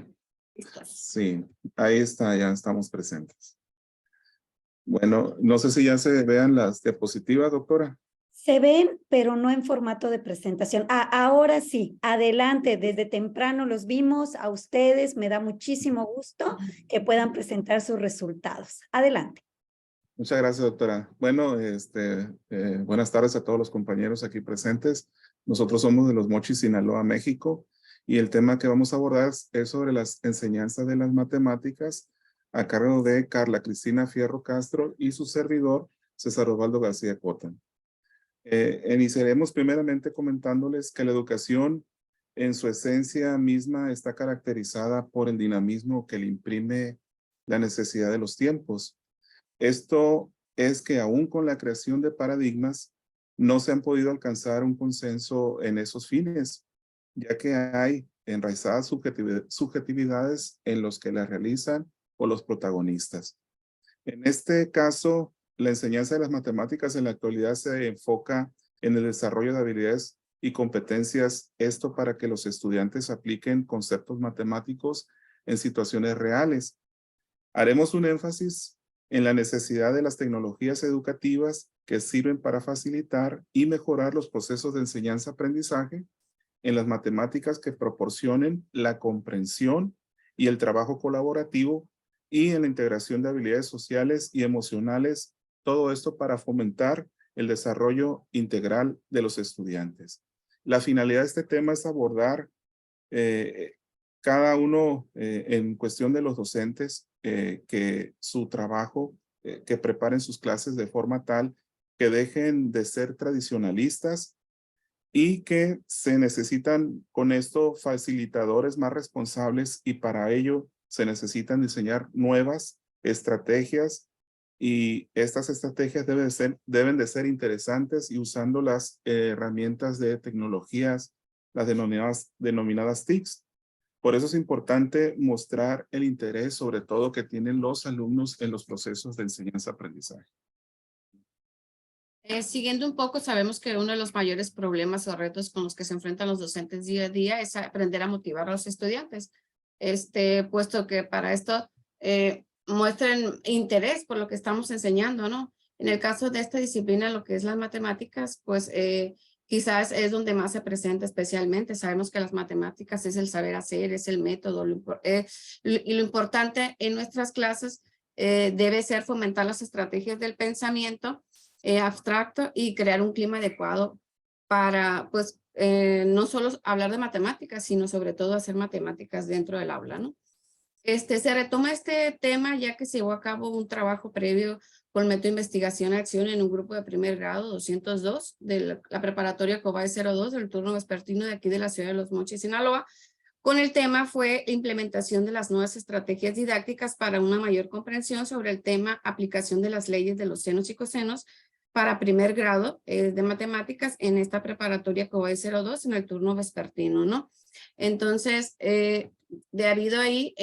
Sí, ahí está, ya estamos presentes. Bueno, no sé si ya se vean las diapositivas, doctora.
Se ven, pero no en formato de presentación. Ahora sí, adelante, desde temprano los vimos a ustedes. Me da muchísimo gusto que puedan presentar sus resultados. Adelante.
Muchas gracias, doctora. Bueno, buenas tardes a todos los compañeros aquí presentes. Nosotros somos de Los Mochis, Sinaloa, México, y el tema que vamos a abordar es sobre las enseñanzas de las matemáticas a cargo de Carla Cristina Fierro Castro y su servidor, César Osvaldo García Cota. Iniciaremos primeramente comentándoles que la educación en su esencia misma está caracterizada por el dinamismo que le imprime la necesidad de los tiempos. Esto es que aún con la creación de paradigmas, no se han podido alcanzar un consenso en esos fines, ya que hay enraizadas subjetividades en los que la realizan o los protagonistas. En este caso, la enseñanza de las matemáticas en la actualidad se enfoca en el desarrollo de habilidades y competencias, esto para que los estudiantes apliquen conceptos matemáticos en situaciones reales. Haremos un énfasis en la necesidad de las tecnologías educativas que sirven para facilitar y mejorar los procesos de enseñanza-aprendizaje en las matemáticas que proporcionen la comprensión y el trabajo colaborativo y en la integración de habilidades sociales y emocionales, todo esto para fomentar el desarrollo integral de los estudiantes. La finalidad de este tema es abordar cada uno en cuestión de los docentes que su trabajo, que preparen sus clases de forma tal que dejen de ser tradicionalistas y que se necesitan con esto facilitadores más responsables, y para ello se necesitan diseñar nuevas estrategias, y estas estrategias deben de ser interesantes y usando las herramientas de tecnologías, las denominadas TICs. Por eso es importante mostrar el interés, sobre todo, que tienen los alumnos en los procesos de enseñanza-aprendizaje.
Siguiendo un poco, sabemos que uno de los mayores problemas o retos con los que se enfrentan los docentes día a día es aprender a motivar a los estudiantes, puesto que para esto muestren interés por lo que estamos enseñando, ¿no? En el caso de esta disciplina, lo que es las matemáticas, pues quizás es donde más se presenta especialmente. Sabemos que las matemáticas es el saber hacer, es el método, y lo importante en nuestras clases debe ser fomentar las estrategias del pensamiento abstracto y crear un clima adecuado para, pues, no solo hablar de matemáticas, sino sobre todo hacer matemáticas dentro del aula, ¿no? Se retoma este tema ya que se llevó a cabo un trabajo previo con el método de investigación y acción en un grupo de primer grado 202 de la preparatoria Cobay 02 del turno vespertino de aquí de la ciudad de Los Mochis, Sinaloa. Con el tema fue implementación de las nuevas estrategias didácticas para una mayor comprensión sobre el tema aplicación de las leyes de los senos y cosenos para primer grado de matemáticas en esta preparatoria Cobay 02 en el turno vespertino, ¿no? Entonces, debido ahí,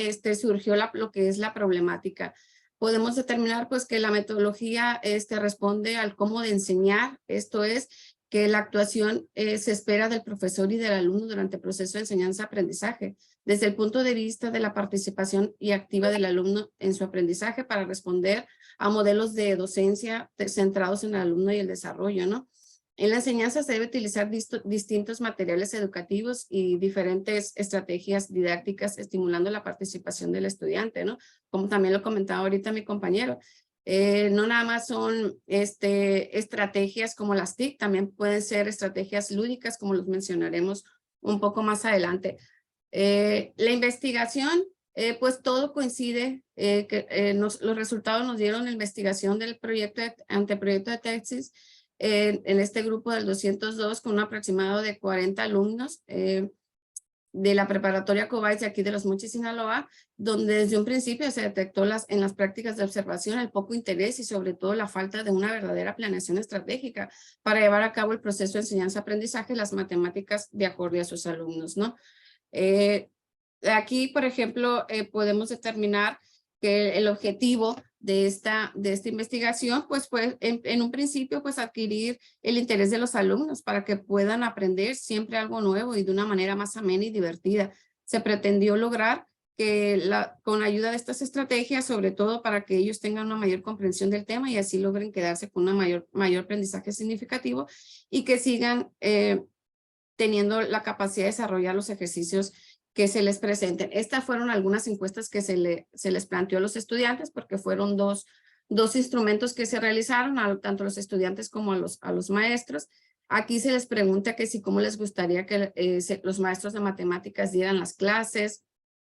surgió lo que es la problemática. Podemos determinar pues que la metodología responde al cómo de enseñar, esto es, que la actuación se espera del profesor y del alumno durante el proceso de enseñanza-aprendizaje, desde el punto de vista de la participación y activa del alumno en su aprendizaje para responder a modelos de docencia centrados en el alumno y el desarrollo, ¿no? En la enseñanza se debe utilizar distintos materiales educativos y diferentes estrategias didácticas estimulando la participación del estudiante, ¿no? Como también lo comentaba ahorita mi compañero. No nada más son estrategias como las TIC, también pueden ser estrategias lúdicas como los mencionaremos un poco más adelante. La investigación, pues todo coincide, los resultados nos dieron la investigación del anteproyecto de tesis en este grupo del 202 con un aproximado de 40 alumnos de la preparatoria Cobay de aquí de Los Mochis, Sinaloa, donde desde un principio se detectó en las prácticas de observación el poco interés y sobre todo la falta de una verdadera planeación estratégica para llevar a cabo el proceso de enseñanza-aprendizaje y las matemáticas de acuerdo a sus alumnos, ¿no? Aquí, por ejemplo, podemos determinar que el objetivo de esta investigación pues fue en un principio pues adquirir el interés de los alumnos para que puedan aprender siempre algo nuevo y de una manera más amena y divertida. Se pretendió lograr que con ayuda de estas estrategias, sobre todo para que ellos tengan una mayor comprensión del tema y así logren quedarse con un mayor aprendizaje significativo y que sigan teniendo la capacidad de desarrollar los ejercicios que se les presenten. Estas fueron algunas encuestas que se les planteó a los estudiantes porque fueron dos instrumentos que se realizaron tanto a los estudiantes como a los maestros. Aquí se les pregunta que si cómo les gustaría que los maestros de matemáticas dieran las clases,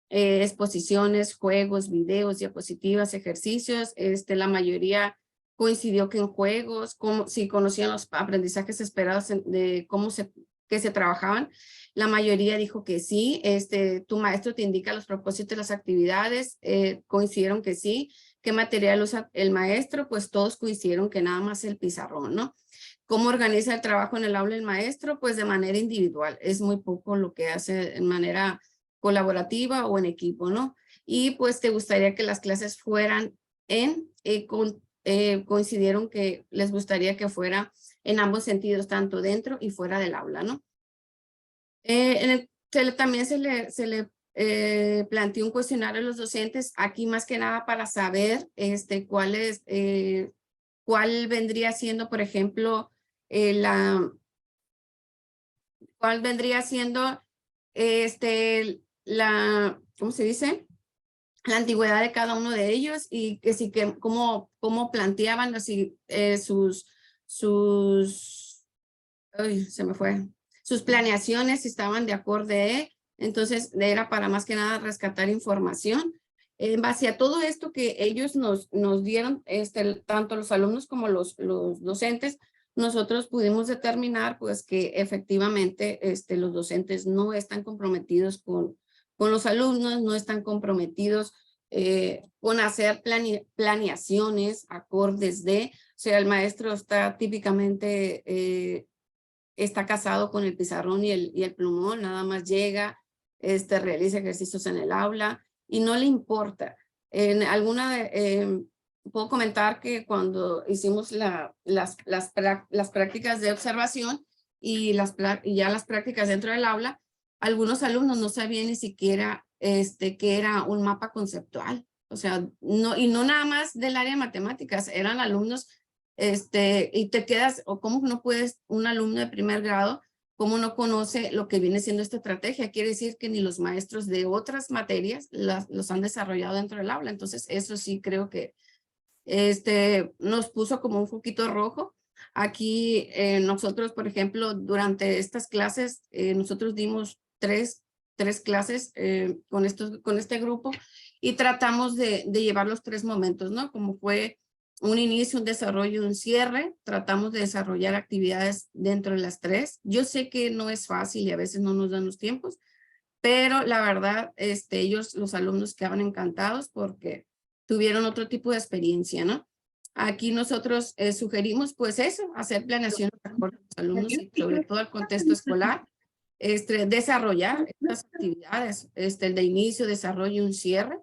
exposiciones, juegos, videos, diapositivas, ejercicios. La mayoría coincidió que en juegos, si conocían los aprendizajes esperados de que se trabajaban. La mayoría dijo que sí, tu maestro te indica los propósitos de las actividades, coincidieron que sí. ¿Qué material usa el maestro? Pues todos coincidieron que nada más el pizarrón, ¿no? ¿Cómo organiza el trabajo en el aula el maestro? Pues de manera individual, es muy poco lo que hace en manera colaborativa o en equipo, ¿no? Y pues te gustaría que las clases fueran coincidieron que les gustaría que fuera en ambos sentidos, tanto dentro y fuera del aula, ¿no? También se le planteó un cuestionario a los docentes, aquí más que nada para saber cuál vendría siendo, por ejemplo, cuál vendría siendo ¿cómo se dice? La antigüedad de cada uno de ellos y que sí que cómo planteaban así sus planeaciones, si estaban de acuerdo. Entonces era para más que nada rescatar información. En base a todo esto que ellos nos dieron, tanto los alumnos como los docentes, nosotros pudimos determinar pues que efectivamente los docentes no están comprometidos con los alumnos, no están comprometidos con hacer planeaciones acordes o sea, el maestro está típicamente, está casado con el pizarrón y el plumón, nada más llega, realiza ejercicios en el aula y no le importa. Puedo comentar que cuando hicimos las prácticas de observación y ya las prácticas dentro del aula, algunos alumnos no sabían ni siquiera que era un mapa conceptual. O sea, no nada más del área de matemáticas, eran alumnos, y te quedas, o cómo no puedes, un alumno de primer grado cómo no conoce lo que viene siendo esta estrategia. Quiere decir que ni los maestros de otras materias los han desarrollado dentro del aula. Entonces, eso sí creo que nos puso como un foquito rojo. Aquí nosotros, por ejemplo, durante estas clases, nosotros dimos tres clases con este grupo y tratamos de llevar los 3 momentos, ¿no? Como fue un inicio, un desarrollo, un cierre. Tratamos de desarrollar actividades dentro de las 3. Yo sé que no es fácil y a veces no nos dan los tiempos, pero la verdad, ellos, los alumnos, quedaban encantados porque tuvieron otro tipo de experiencia, ¿no? Aquí nosotros sugerimos, pues eso, hacer planeación con los alumnos y sobre todo el contexto escolar, desarrollar estas actividades, el de inicio, desarrollo y un cierre,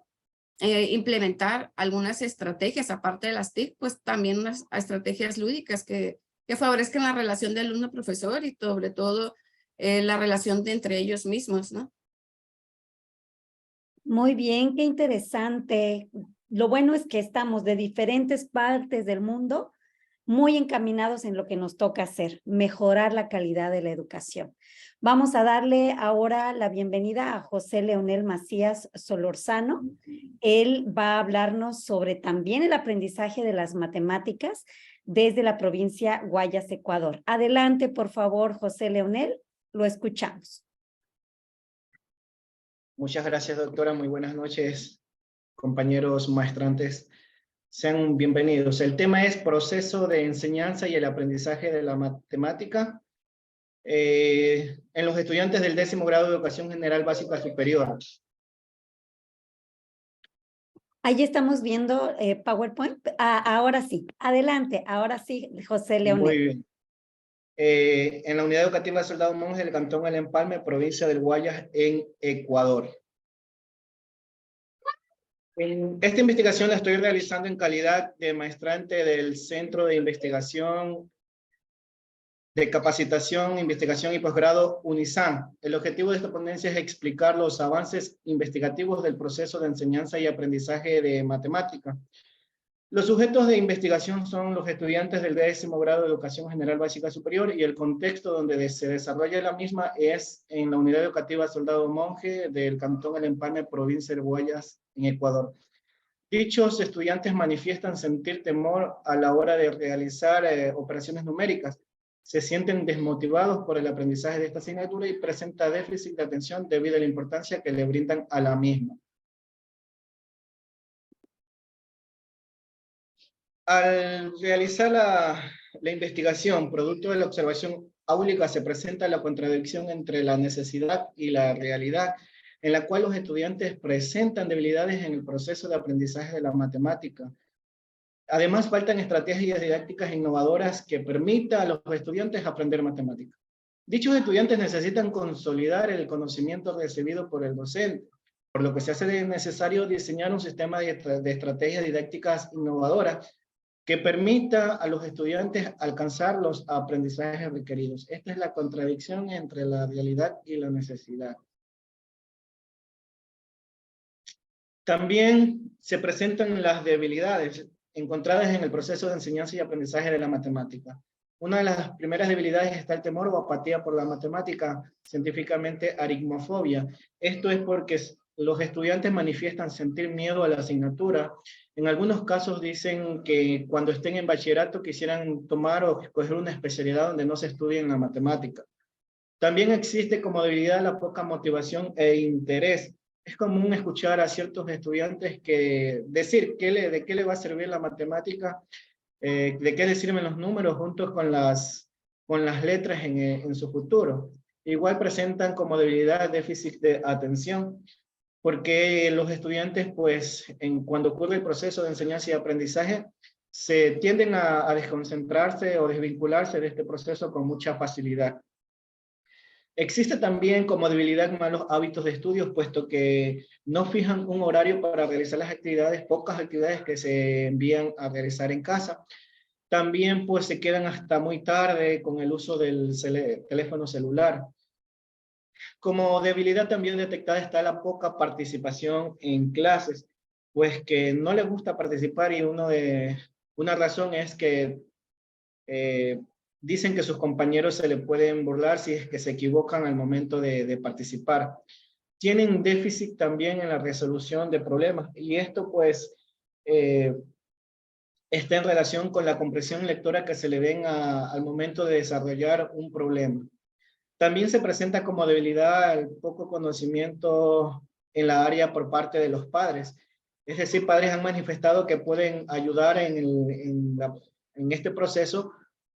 implementar algunas estrategias, aparte de las TIC, pues también unas estrategias lúdicas que favorezcan la relación de alumno-profesor y sobre todo la relación entre ellos mismos, ¿no?
Muy bien, qué interesante. Lo bueno es que estamos de diferentes partes del mundo muy encaminados en lo que nos toca hacer, mejorar la calidad de la educación. Vamos a darle ahora la bienvenida a José Leonel Macías Solorzano. Él va a hablarnos sobre también el aprendizaje de las matemáticas desde la provincia Guayas, Ecuador. Adelante, por favor, José Leonel, lo escuchamos.
Muchas gracias, doctora. Muy buenas noches, compañeros maestrantes. Sean bienvenidos. El tema es proceso de enseñanza y el aprendizaje de la matemática en los estudiantes del 10º grado de educación general básica superior.
Ahí estamos viendo PowerPoint. Ahora sí, adelante. Ahora sí, José Leonel.
Muy bien. En la unidad educativa Soldado Monje del Cantón El Empalme, provincia del Guayas, en Ecuador. Esta investigación la estoy realizando en calidad de maestrante del Centro de Investigación, de Capacitación, Investigación y Posgrado UNISAM. El objetivo de esta ponencia es explicar los avances investigativos del proceso de enseñanza y aprendizaje de matemática. Los sujetos de investigación son los estudiantes del 10º grado de Educación General Básica Superior y el contexto donde se desarrolla la misma es en la unidad educativa Soldado Monje del Cantón El Empalme, provincia de Guayas, en Ecuador. Dichos estudiantes manifiestan sentir temor a la hora de realizar operaciones numéricas. Se sienten desmotivados por el aprendizaje de esta asignatura y presenta déficit de atención debido a la importancia que le brindan a la misma. Al realizar la investigación, producto de la observación áulica, se presenta la contradicción entre la necesidad y la realidad, en la cual los estudiantes presentan debilidades en el proceso de aprendizaje de la matemática. Además, faltan estrategias didácticas innovadoras que permitan a los estudiantes aprender matemáticas. Dichos estudiantes necesitan consolidar el conocimiento recibido por el docente, por lo que se hace necesario diseñar un sistema de estrategias didácticas innovadoras que permita a los estudiantes alcanzar los aprendizajes requeridos. Esta es la contradicción entre la realidad y la necesidad. También se presentan las debilidades encontradas en el proceso de enseñanza y aprendizaje de la matemática. Una de las primeras debilidades está el temor o apatía por la matemática, científicamente aritmofobia. Esto es porque los estudiantes manifiestan sentir miedo a la asignatura. En algunos casos dicen que cuando estén en bachillerato quisieran tomar o escoger una especialidad donde no se estudie en la matemática. También existe como debilidad la poca motivación e interés. Es común escuchar a ciertos estudiantes que decir de qué le va a servir la matemática, de qué le sirven los números juntos con las letras en su futuro. Igual presentan como debilidad déficit de atención, porque los estudiantes, pues, cuando ocurre el proceso de enseñanza y aprendizaje, se tienden a desconcentrarse o desvincularse de este proceso con mucha facilidad. Existe también como debilidad malos hábitos de estudios, puesto que no fijan un horario para realizar las actividades, pocas actividades que se envían a realizar en casa. También pues se quedan hasta muy tarde con el uso del teléfono celular. Como debilidad también detectada está la poca participación en clases, pues que no les gusta participar y una razón es que dicen que sus compañeros se le pueden burlar si es que se equivocan al momento de participar. Tienen déficit también en la resolución de problemas y esto pues está en relación con la comprensión lectora que se le den al momento de desarrollar un problema. También se presenta como debilidad el poco conocimiento en la área por parte de los padres. Es decir, padres han manifestado que pueden ayudar en este proceso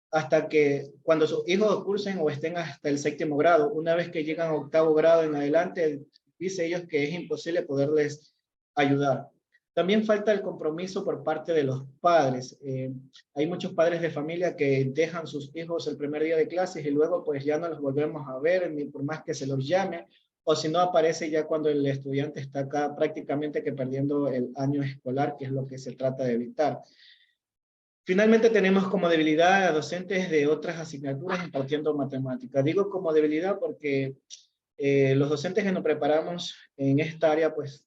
hasta que cuando sus hijos cursen o estén hasta el 7º grado. Una vez que llegan a 8º grado en adelante, dice ellos que es imposible poderles ayudar. También falta el compromiso por parte de los padres. Hay muchos padres de familia que dejan sus hijos el primer día de clases y luego pues ya no los volvemos a ver, ni por más que se los llame, o si no aparece ya cuando el estudiante está acá prácticamente que perdiendo el año escolar, que es lo que se trata de evitar. Finalmente tenemos como debilidad a docentes de otras asignaturas impartiendo matemáticas. Digo como debilidad porque los docentes que nos preparamos en esta área pues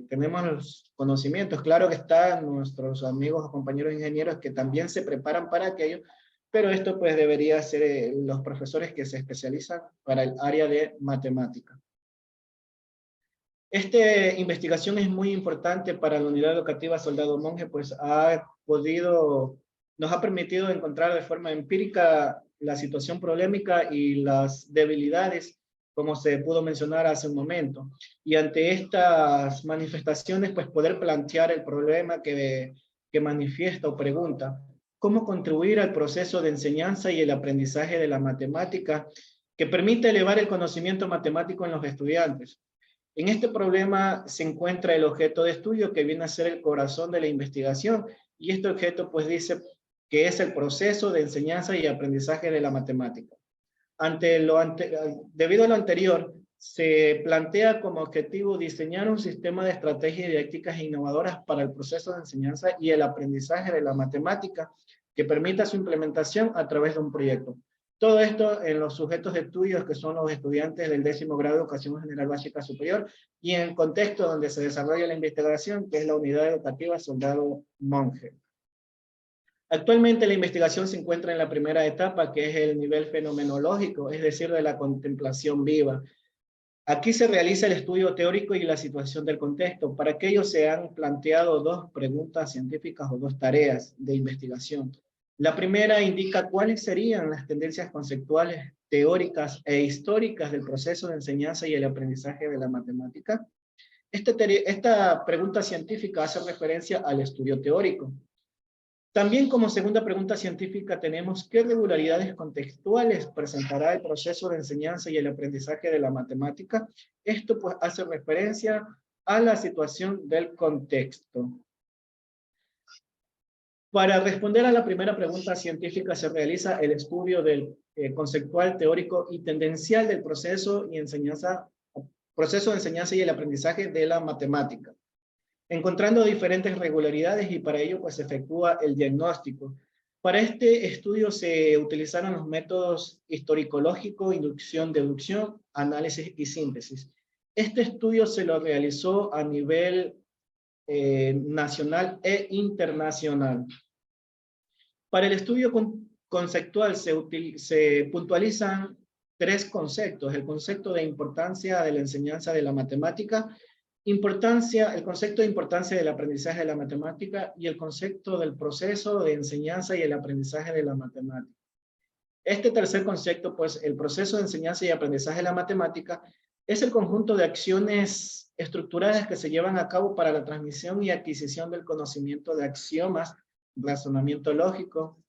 tenemos los conocimientos. Claro que están nuestros amigos o compañeros ingenieros que también se preparan para aquello, pero esto pues debería ser los profesores que se especializan para el área de matemática. Esta investigación es muy importante para la unidad educativa Soldado Monje, pues nos ha permitido encontrar de forma empírica la situación problemática y las debilidades, como se pudo mencionar hace un momento. Y ante estas manifestaciones, pues poder plantear el problema que manifiesta o pregunta. ¿Cómo contribuir al proceso de enseñanza y el aprendizaje de la matemática que permite elevar el conocimiento matemático en los estudiantes? En este problema se encuentra el objeto de estudio que viene a ser el corazón de la investigación y este objeto pues dice que es el proceso de enseñanza y aprendizaje de la matemática. Debido a lo anterior, se plantea como objetivo diseñar un sistema de estrategias didácticas innovadoras para el proceso de enseñanza y el aprendizaje de la matemática que permita su implementación a través de un proyecto. Todo esto en los sujetos de estudios que son los estudiantes del 10º grado de Educación General Básica Superior y en el contexto donde se desarrolla la investigación, que es la unidad educativa Soldado Monje. Actualmente la investigación se encuentra en la primera etapa, que es el nivel fenomenológico, es decir, de la contemplación viva. Aquí se realiza el estudio teórico y la situación del contexto. Para aquello se han planteado 2 preguntas científicas o 2 tareas de investigación. La primera indica cuáles serían las tendencias conceptuales, teóricas e históricas del proceso de enseñanza y el aprendizaje de la matemática. Esta pregunta científica hace referencia al estudio teórico. También como segunda pregunta científica tenemos qué regularidades contextuales presentará el proceso de enseñanza y el aprendizaje de la matemática. Esto pues hace referencia a la situación del contexto. Para responder a la primera pregunta científica se realiza el estudio del conceptual, teórico y tendencial del proceso de enseñanza y el aprendizaje de la matemática, encontrando diferentes regularidades y para ello pues se efectúa el diagnóstico. Para este estudio se utilizaron los métodos historicológico, inducción, deducción, análisis y síntesis. Este estudio se lo realizó a nivel nacional e internacional. Para el estudio conceptual se puntualizan 3 conceptos: el concepto de importancia de la enseñanza de la matemática, el concepto de importancia del aprendizaje de la matemática y el concepto del proceso de enseñanza y el aprendizaje de la matemática. Este tercer concepto, pues el proceso de enseñanza y aprendizaje de la matemática, es el conjunto de acciones estructuradas que se llevan a cabo para la transmisión y adquisición del conocimiento de axiomas, razonamiento lógico,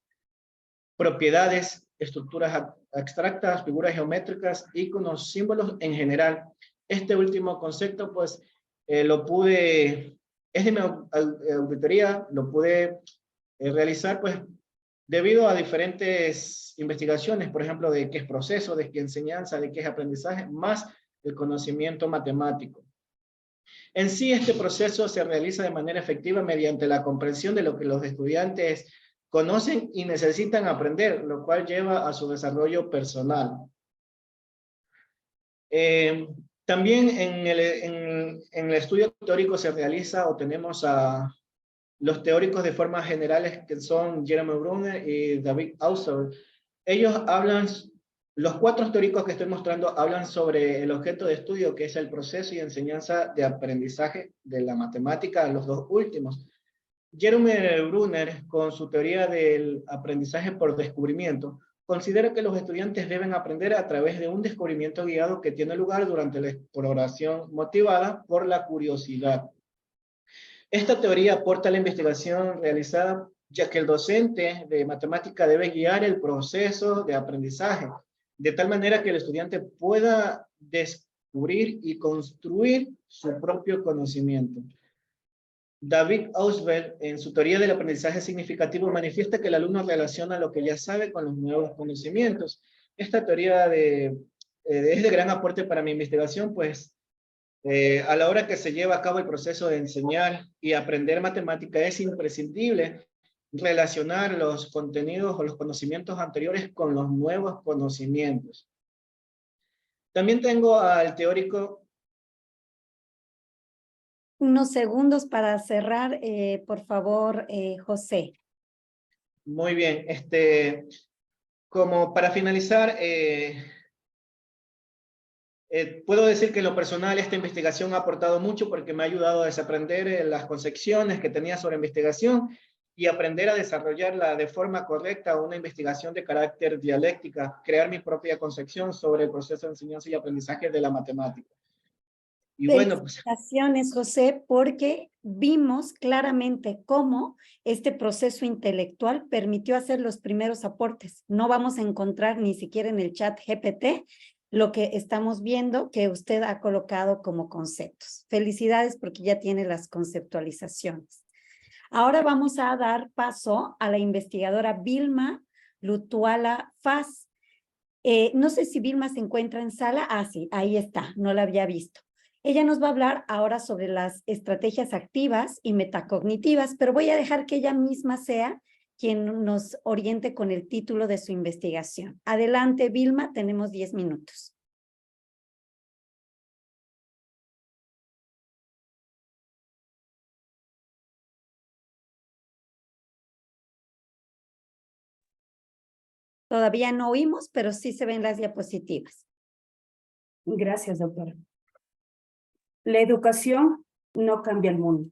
propiedades, estructuras abstractas, figuras geométricas, iconos, símbolos en general. Este último concepto, pues, es de mi auditoría, lo pude realizar, pues, debido a diferentes investigaciones, por ejemplo, de qué es proceso, de qué enseñanza, de qué es aprendizaje, más el conocimiento matemático. En sí, este proceso se realiza de manera efectiva mediante la comprensión de lo que los estudiantes conocen y necesitan aprender, lo cual lleva a su desarrollo personal. También en el estudio teórico se realiza o tenemos a los teóricos de formas generales que son Jeremy Brunner y David Ausser. Ellos hablan, los 4 teóricos que estoy mostrando hablan sobre el objeto de estudio, que es el proceso y enseñanza de aprendizaje de la matemática, los 2 últimos. Jerome Brunner, con su teoría del aprendizaje por descubrimiento, considera que los estudiantes deben aprender a través de un descubrimiento guiado que tiene lugar durante la exploración motivada por la curiosidad. Esta teoría aporta a la investigación realizada, ya que el docente de matemática debe guiar el proceso de aprendizaje, de tal manera que el estudiante pueda descubrir y construir su propio conocimiento. David Ausubel, en su teoría del aprendizaje significativo, manifiesta que el alumno relaciona lo que ya sabe con los nuevos conocimientos. Esta teoría es de gran aporte para mi investigación, pues a la hora que se lleva a cabo el proceso de enseñar y aprender matemática es imprescindible relacionar los contenidos o los conocimientos anteriores con los nuevos conocimientos. También tengo al teórico.
Unos segundos para cerrar, por favor, José.
Muy bien, como para finalizar, puedo decir que en lo personal esta investigación ha aportado mucho porque me ha ayudado a desaprender las concepciones que tenía sobre investigación y aprender a desarrollarla de forma correcta, una investigación de carácter dialéctica, crear mi propia concepción sobre el proceso de enseñanza y aprendizaje de la matemática. Y bueno, pues,
felicitaciones, José, porque vimos claramente cómo este proceso intelectual permitió hacer los primeros aportes. No vamos a encontrar ni siquiera en el chat GPT lo que estamos viendo que usted ha colocado como conceptos. Felicidades porque ya tiene las conceptualizaciones. Ahora vamos a dar paso a la investigadora Vilma Lutuala Faz. No sé si Vilma se encuentra en sala. Ah, sí, ahí está, no la había visto. Ella nos va a hablar ahora sobre las estrategias activas y metacognitivas, pero voy a dejar que ella misma sea quien nos oriente con el título de su investigación. Adelante, Vilma, tenemos 10 minutos. Todavía no oímos, pero sí se ven las diapositivas.
Gracias, doctora. La educación no cambia el mundo,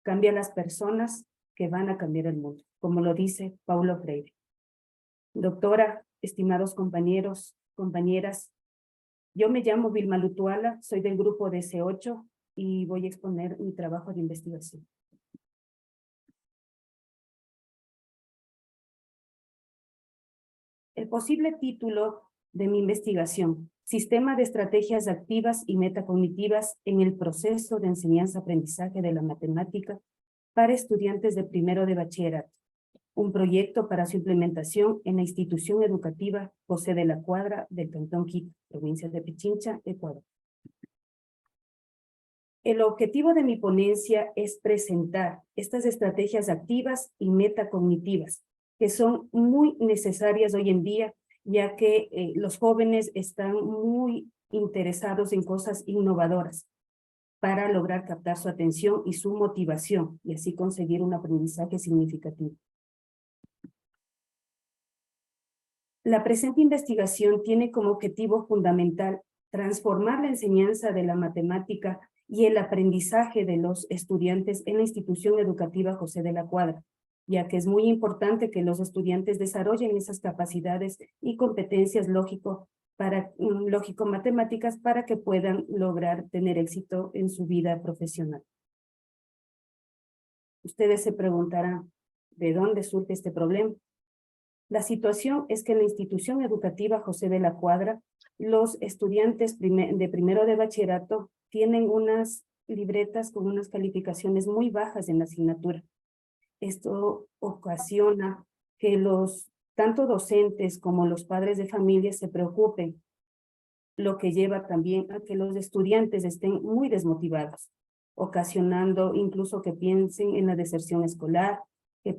cambia las personas que van a cambiar el mundo, como lo dice Paulo Freire. Doctora, estimados compañeros, compañeras, yo me llamo Vilma Lutuala, soy del grupo de C8 y voy a exponer mi trabajo de investigación. El posible título de mi investigación: Sistema de estrategias activas y metacognitivas en el proceso de enseñanza-aprendizaje de la matemática para estudiantes de primero de bachillerato. Un proyecto para su implementación en la institución educativa José de la Cuadra del Cantón Quito, provincia de Pichincha, Ecuador. El objetivo de mi ponencia es presentar estas estrategias activas y metacognitivas que son muy necesarias hoy en día, ya que los jóvenes están muy interesados en cosas innovadoras para lograr captar su atención y su motivación y así conseguir un aprendizaje significativo. La presente investigación tiene como objetivo fundamental transformar la enseñanza de la matemática y el aprendizaje de los estudiantes en la institución educativa José de la Cuadra, ya que es muy importante que los estudiantes desarrollen esas capacidades y competencias lógico-matemáticas para que puedan lograr tener éxito en su vida profesional. Ustedes se preguntarán, ¿de dónde surge este problema? La situación es que en la institución educativa José de la Cuadra, los estudiantes de primero de bachillerato tienen unas libretas con unas calificaciones muy bajas en la asignatura. Esto ocasiona que tanto docentes como los padres de familia se preocupen, lo que lleva también a que los estudiantes estén muy desmotivados, ocasionando incluso que piensen en la deserción escolar, que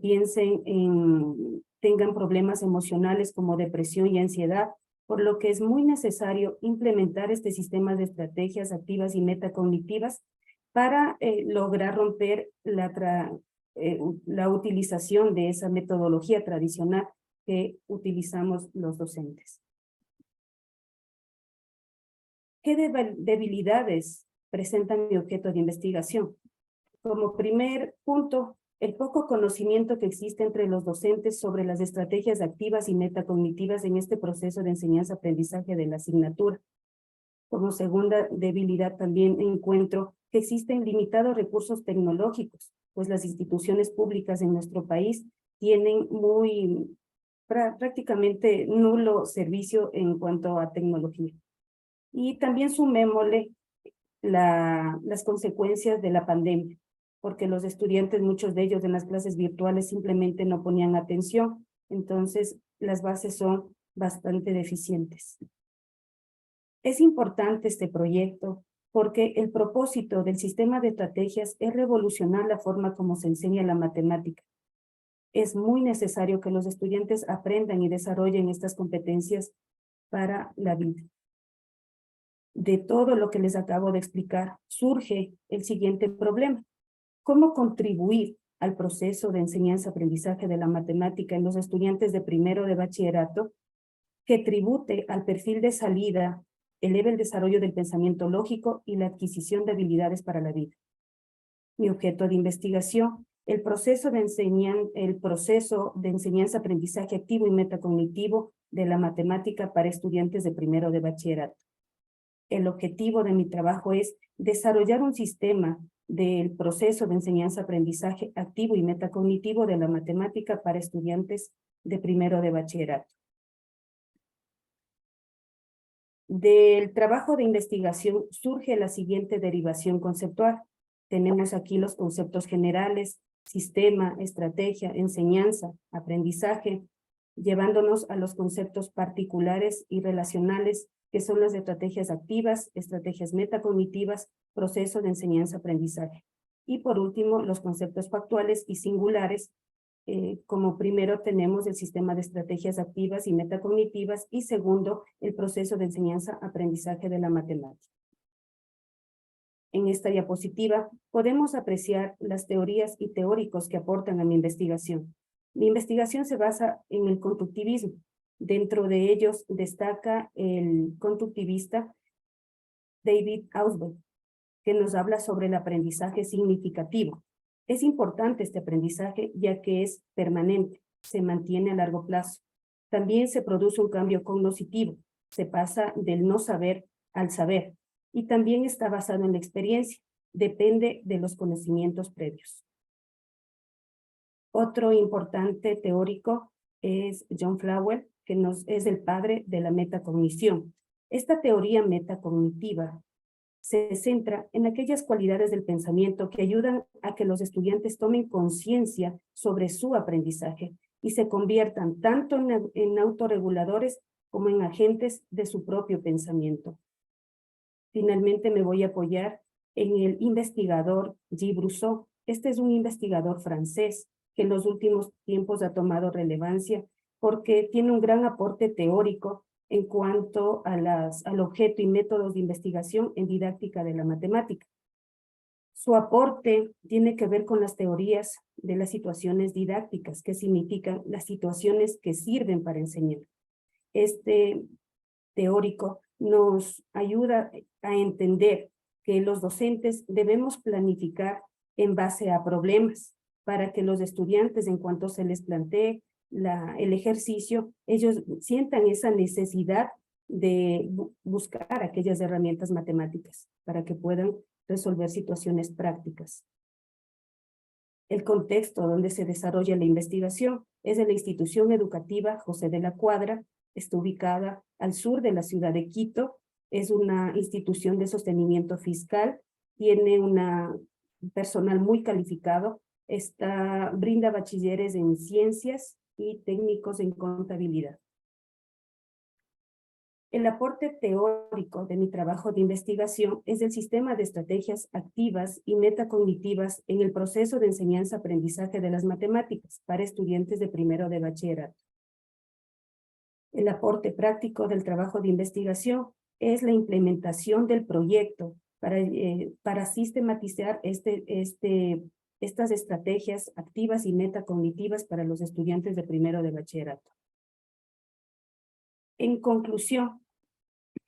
tengan problemas emocionales como depresión y ansiedad, por lo que es muy necesario implementar este sistema de estrategias activas y metacognitivas para lograr romper la utilización de esa metodología tradicional que utilizamos los docentes. ¿Qué debilidades presenta mi objeto de investigación? Como primer punto, el poco conocimiento que existe entre los docentes sobre las estrategias activas y metacognitivas en este proceso de enseñanza-aprendizaje de la asignatura. Como segunda debilidad también encuentro que existen limitados recursos tecnológicos, pues las instituciones públicas en nuestro país tienen prácticamente nulo servicio en cuanto a tecnología. Y también sumémosle las consecuencias de la pandemia, porque los estudiantes, muchos de ellos en las clases virtuales simplemente no ponían atención, entonces las bases son bastante deficientes. Es importante este proyecto porque el propósito del sistema de estrategias es revolucionar la forma como se enseña la matemática. Es muy necesario que los estudiantes aprendan y desarrollen estas competencias para la vida. De todo lo que les acabo de explicar, surge el siguiente problema. ¿Cómo contribuir al proceso de enseñanza-aprendizaje de la matemática en los estudiantes de primero de bachillerato que tribute al perfil de salida, eleve el desarrollo del pensamiento lógico y la adquisición de habilidades para la vida? Mi objeto de investigación, el proceso de enseñanza-aprendizaje activo y metacognitivo de la matemática para estudiantes de primero de bachillerato. El objetivo de mi trabajo es desarrollar un sistema del proceso de enseñanza-aprendizaje activo y metacognitivo de la matemática para estudiantes de primero de bachillerato. Del trabajo de investigación surge la siguiente derivación conceptual. Tenemos aquí los conceptos generales, sistema, estrategia, enseñanza, aprendizaje, llevándonos a los conceptos particulares y relacionales, que son las estrategias activas, estrategias metacognitivas, proceso de enseñanza-aprendizaje. Y por último, los conceptos factuales y singulares. Como primero tenemos el sistema de estrategias activas y metacognitivas y segundo, el proceso de enseñanza-aprendizaje de la matemática. En esta diapositiva podemos apreciar las teorías y teóricos que aportan a mi investigación. Mi investigación se basa en el conductivismo. Dentro de ellos destaca el conductivista David Ausubel, que nos habla sobre el aprendizaje significativo. Es importante este aprendizaje ya que es permanente, se mantiene a largo plazo. También se produce un cambio cognitivo, se pasa del no saber al saber y también está basado en la experiencia, depende de los conocimientos previos. Otro importante teórico es John Flawell, que es el padre de la metacognición. Esta teoría metacognitiva se centra en aquellas cualidades del pensamiento que ayudan a que los estudiantes tomen conciencia sobre su aprendizaje y se conviertan tanto en autorreguladores como en agentes de su propio pensamiento. Finalmente me voy a apoyar en el investigador Guy Brousseau. Este es un investigador francés que en los últimos tiempos ha tomado relevancia porque tiene un gran aporte teórico en cuanto a al objeto y métodos de investigación en didáctica de la matemática. Su aporte tiene que ver con las teorías de las situaciones didácticas, que significan las situaciones que sirven para enseñar. Este teórico nos ayuda a entender que los docentes debemos planificar en base a problemas para que los estudiantes, en cuanto se les plantee el ejercicio, ellos sientan esa necesidad de buscar aquellas herramientas matemáticas para que puedan resolver situaciones prácticas. El contexto donde se desarrolla la investigación es de la institución educativa José de la Cuadra, está ubicada al sur de la ciudad de Quito, es una institución de sostenimiento fiscal, tiene un personal muy calificado, brinda bachilleres en ciencias y técnicos en contabilidad. El aporte teórico de mi trabajo de investigación es el sistema de estrategias activas y metacognitivas en el proceso de enseñanza-aprendizaje de las matemáticas para estudiantes de primero de bachillerato. El aporte práctico del trabajo de investigación es la implementación del proyecto para sistematizar estas estrategias activas y metacognitivas para los estudiantes de primero de bachillerato. En conclusión,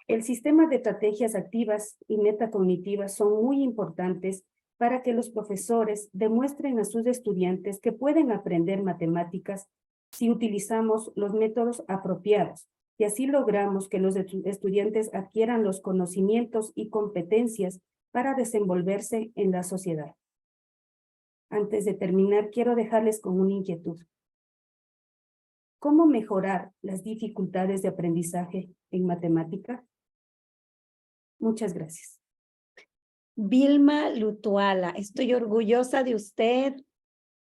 el sistema de estrategias activas y metacognitivas son muy importantes para que los profesores demuestren a sus estudiantes que pueden aprender matemáticas si utilizamos los métodos apropiados y así logramos que los estudiantes adquieran los conocimientos y competencias para desenvolverse en la sociedad. Antes de terminar, quiero dejarles con una inquietud. ¿Cómo mejorar las dificultades de aprendizaje en matemática? Muchas gracias.
Vilma Lutuala, estoy orgullosa de usted.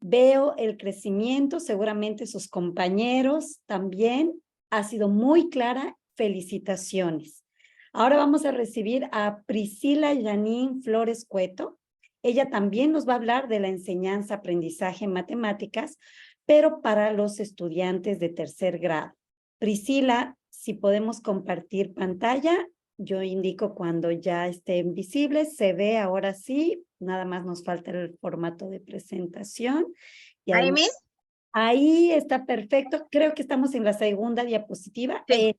Veo el crecimiento, seguramente sus compañeros también. Ha sido muy clara. Felicitaciones. Ahora vamos a recibir a Priscila Janine Flores Cueto. Ella también nos va a hablar de la enseñanza, aprendizaje en matemáticas, pero para los estudiantes de tercer grado. Priscila, si podemos compartir pantalla, yo indico cuando ya estén visibles. Se ve ahora sí, nada más nos falta el formato de presentación. Y ahí está perfecto. Creo que estamos en la segunda diapositiva.
Sí.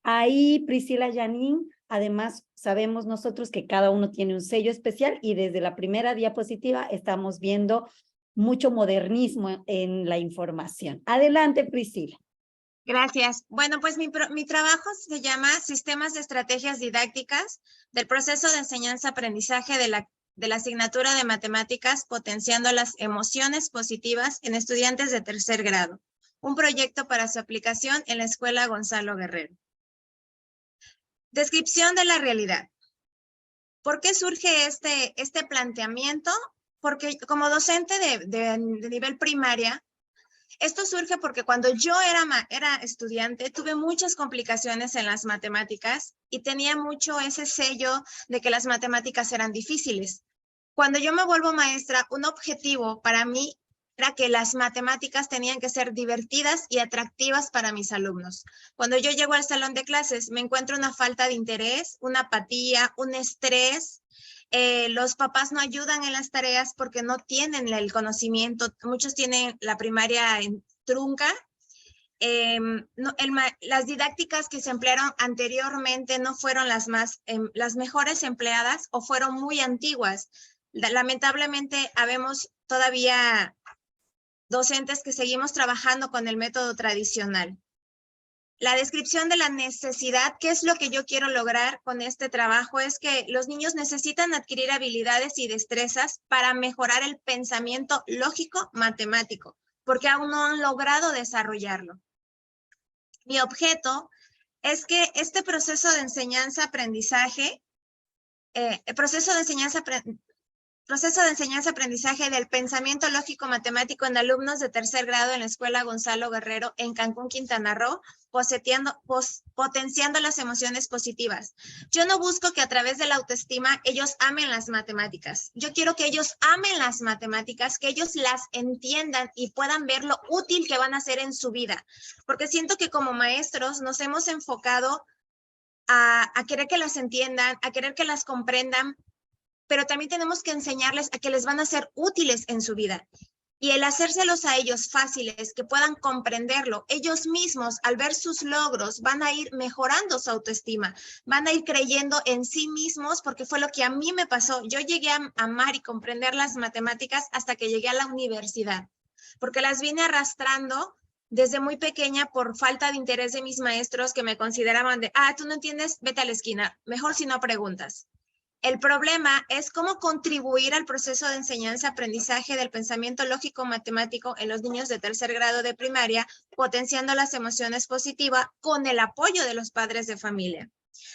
Ahí, Priscila Janine, además sabemos nosotros que cada uno tiene un sello especial y desde la primera diapositiva estamos viendo mucho modernismo en la información. Adelante, Priscila.
Gracias. Bueno, pues mi trabajo se llama Sistemas de Estrategias Didácticas del Proceso de Enseñanza-Aprendizaje de la asignatura de Matemáticas, potenciando las emociones positivas en estudiantes de tercer grado. Un proyecto para su aplicación en la Escuela Gonzalo Guerrero. Descripción de la realidad. ¿Por qué surge este planteamiento? Porque como docente de nivel primaria, esto surge porque cuando yo era estudiante, tuve muchas complicaciones en las matemáticas y tenía mucho ese sello de que las matemáticas eran difíciles. Cuando yo me vuelvo maestra, un objetivo para mí era que las matemáticas tenían que ser divertidas y atractivas para mis alumnos. Cuando yo llego al salón de clases, me encuentro una falta de interés, una apatía, un estrés. Los papás no ayudan en las tareas porque no tienen el conocimiento. Muchos tienen la primaria en trunca. Las didácticas que se emplearon anteriormente no fueron las mejores empleadas o fueron muy antiguas. Lamentablemente, habemos todavía docentes que seguimos trabajando con el método tradicional. La descripción de la necesidad, ¿qué es lo que yo quiero lograr con este trabajo? Es que los niños necesitan adquirir habilidades y destrezas para mejorar el pensamiento lógico matemático, porque aún no han logrado desarrollarlo. Mi objeto es que este proceso de enseñanza-aprendizaje, proceso de enseñanza-aprendizaje del pensamiento lógico-matemático en alumnos de tercer grado en la Escuela Gonzalo Guerrero en Cancún, Quintana Roo, potenciando las emociones positivas. Yo no busco que a través de la autoestima ellos amen las matemáticas. Yo quiero que ellos amen las matemáticas, que ellos las entiendan y puedan ver lo útil que van a hacer en su vida. Porque siento que como maestros nos hemos enfocado a querer que las entiendan, a querer que las comprendan, pero también tenemos que enseñarles a que les van a ser útiles en su vida. Y el hacérselos a ellos fáciles, que puedan comprenderlo, ellos mismos al ver sus logros van a ir mejorando su autoestima, van a ir creyendo en sí mismos, porque fue lo que a mí me pasó. Yo llegué a amar y comprender las matemáticas hasta que llegué a la universidad, porque las vine arrastrando desde muy pequeña por falta de interés de mis maestros que me consideraban de, tú no entiendes, vete a la esquina, mejor si no preguntas. El problema es cómo contribuir al proceso de enseñanza-aprendizaje del pensamiento lógico-matemático en los niños de tercer grado de primaria, potenciando las emociones positivas con el apoyo de los padres de familia.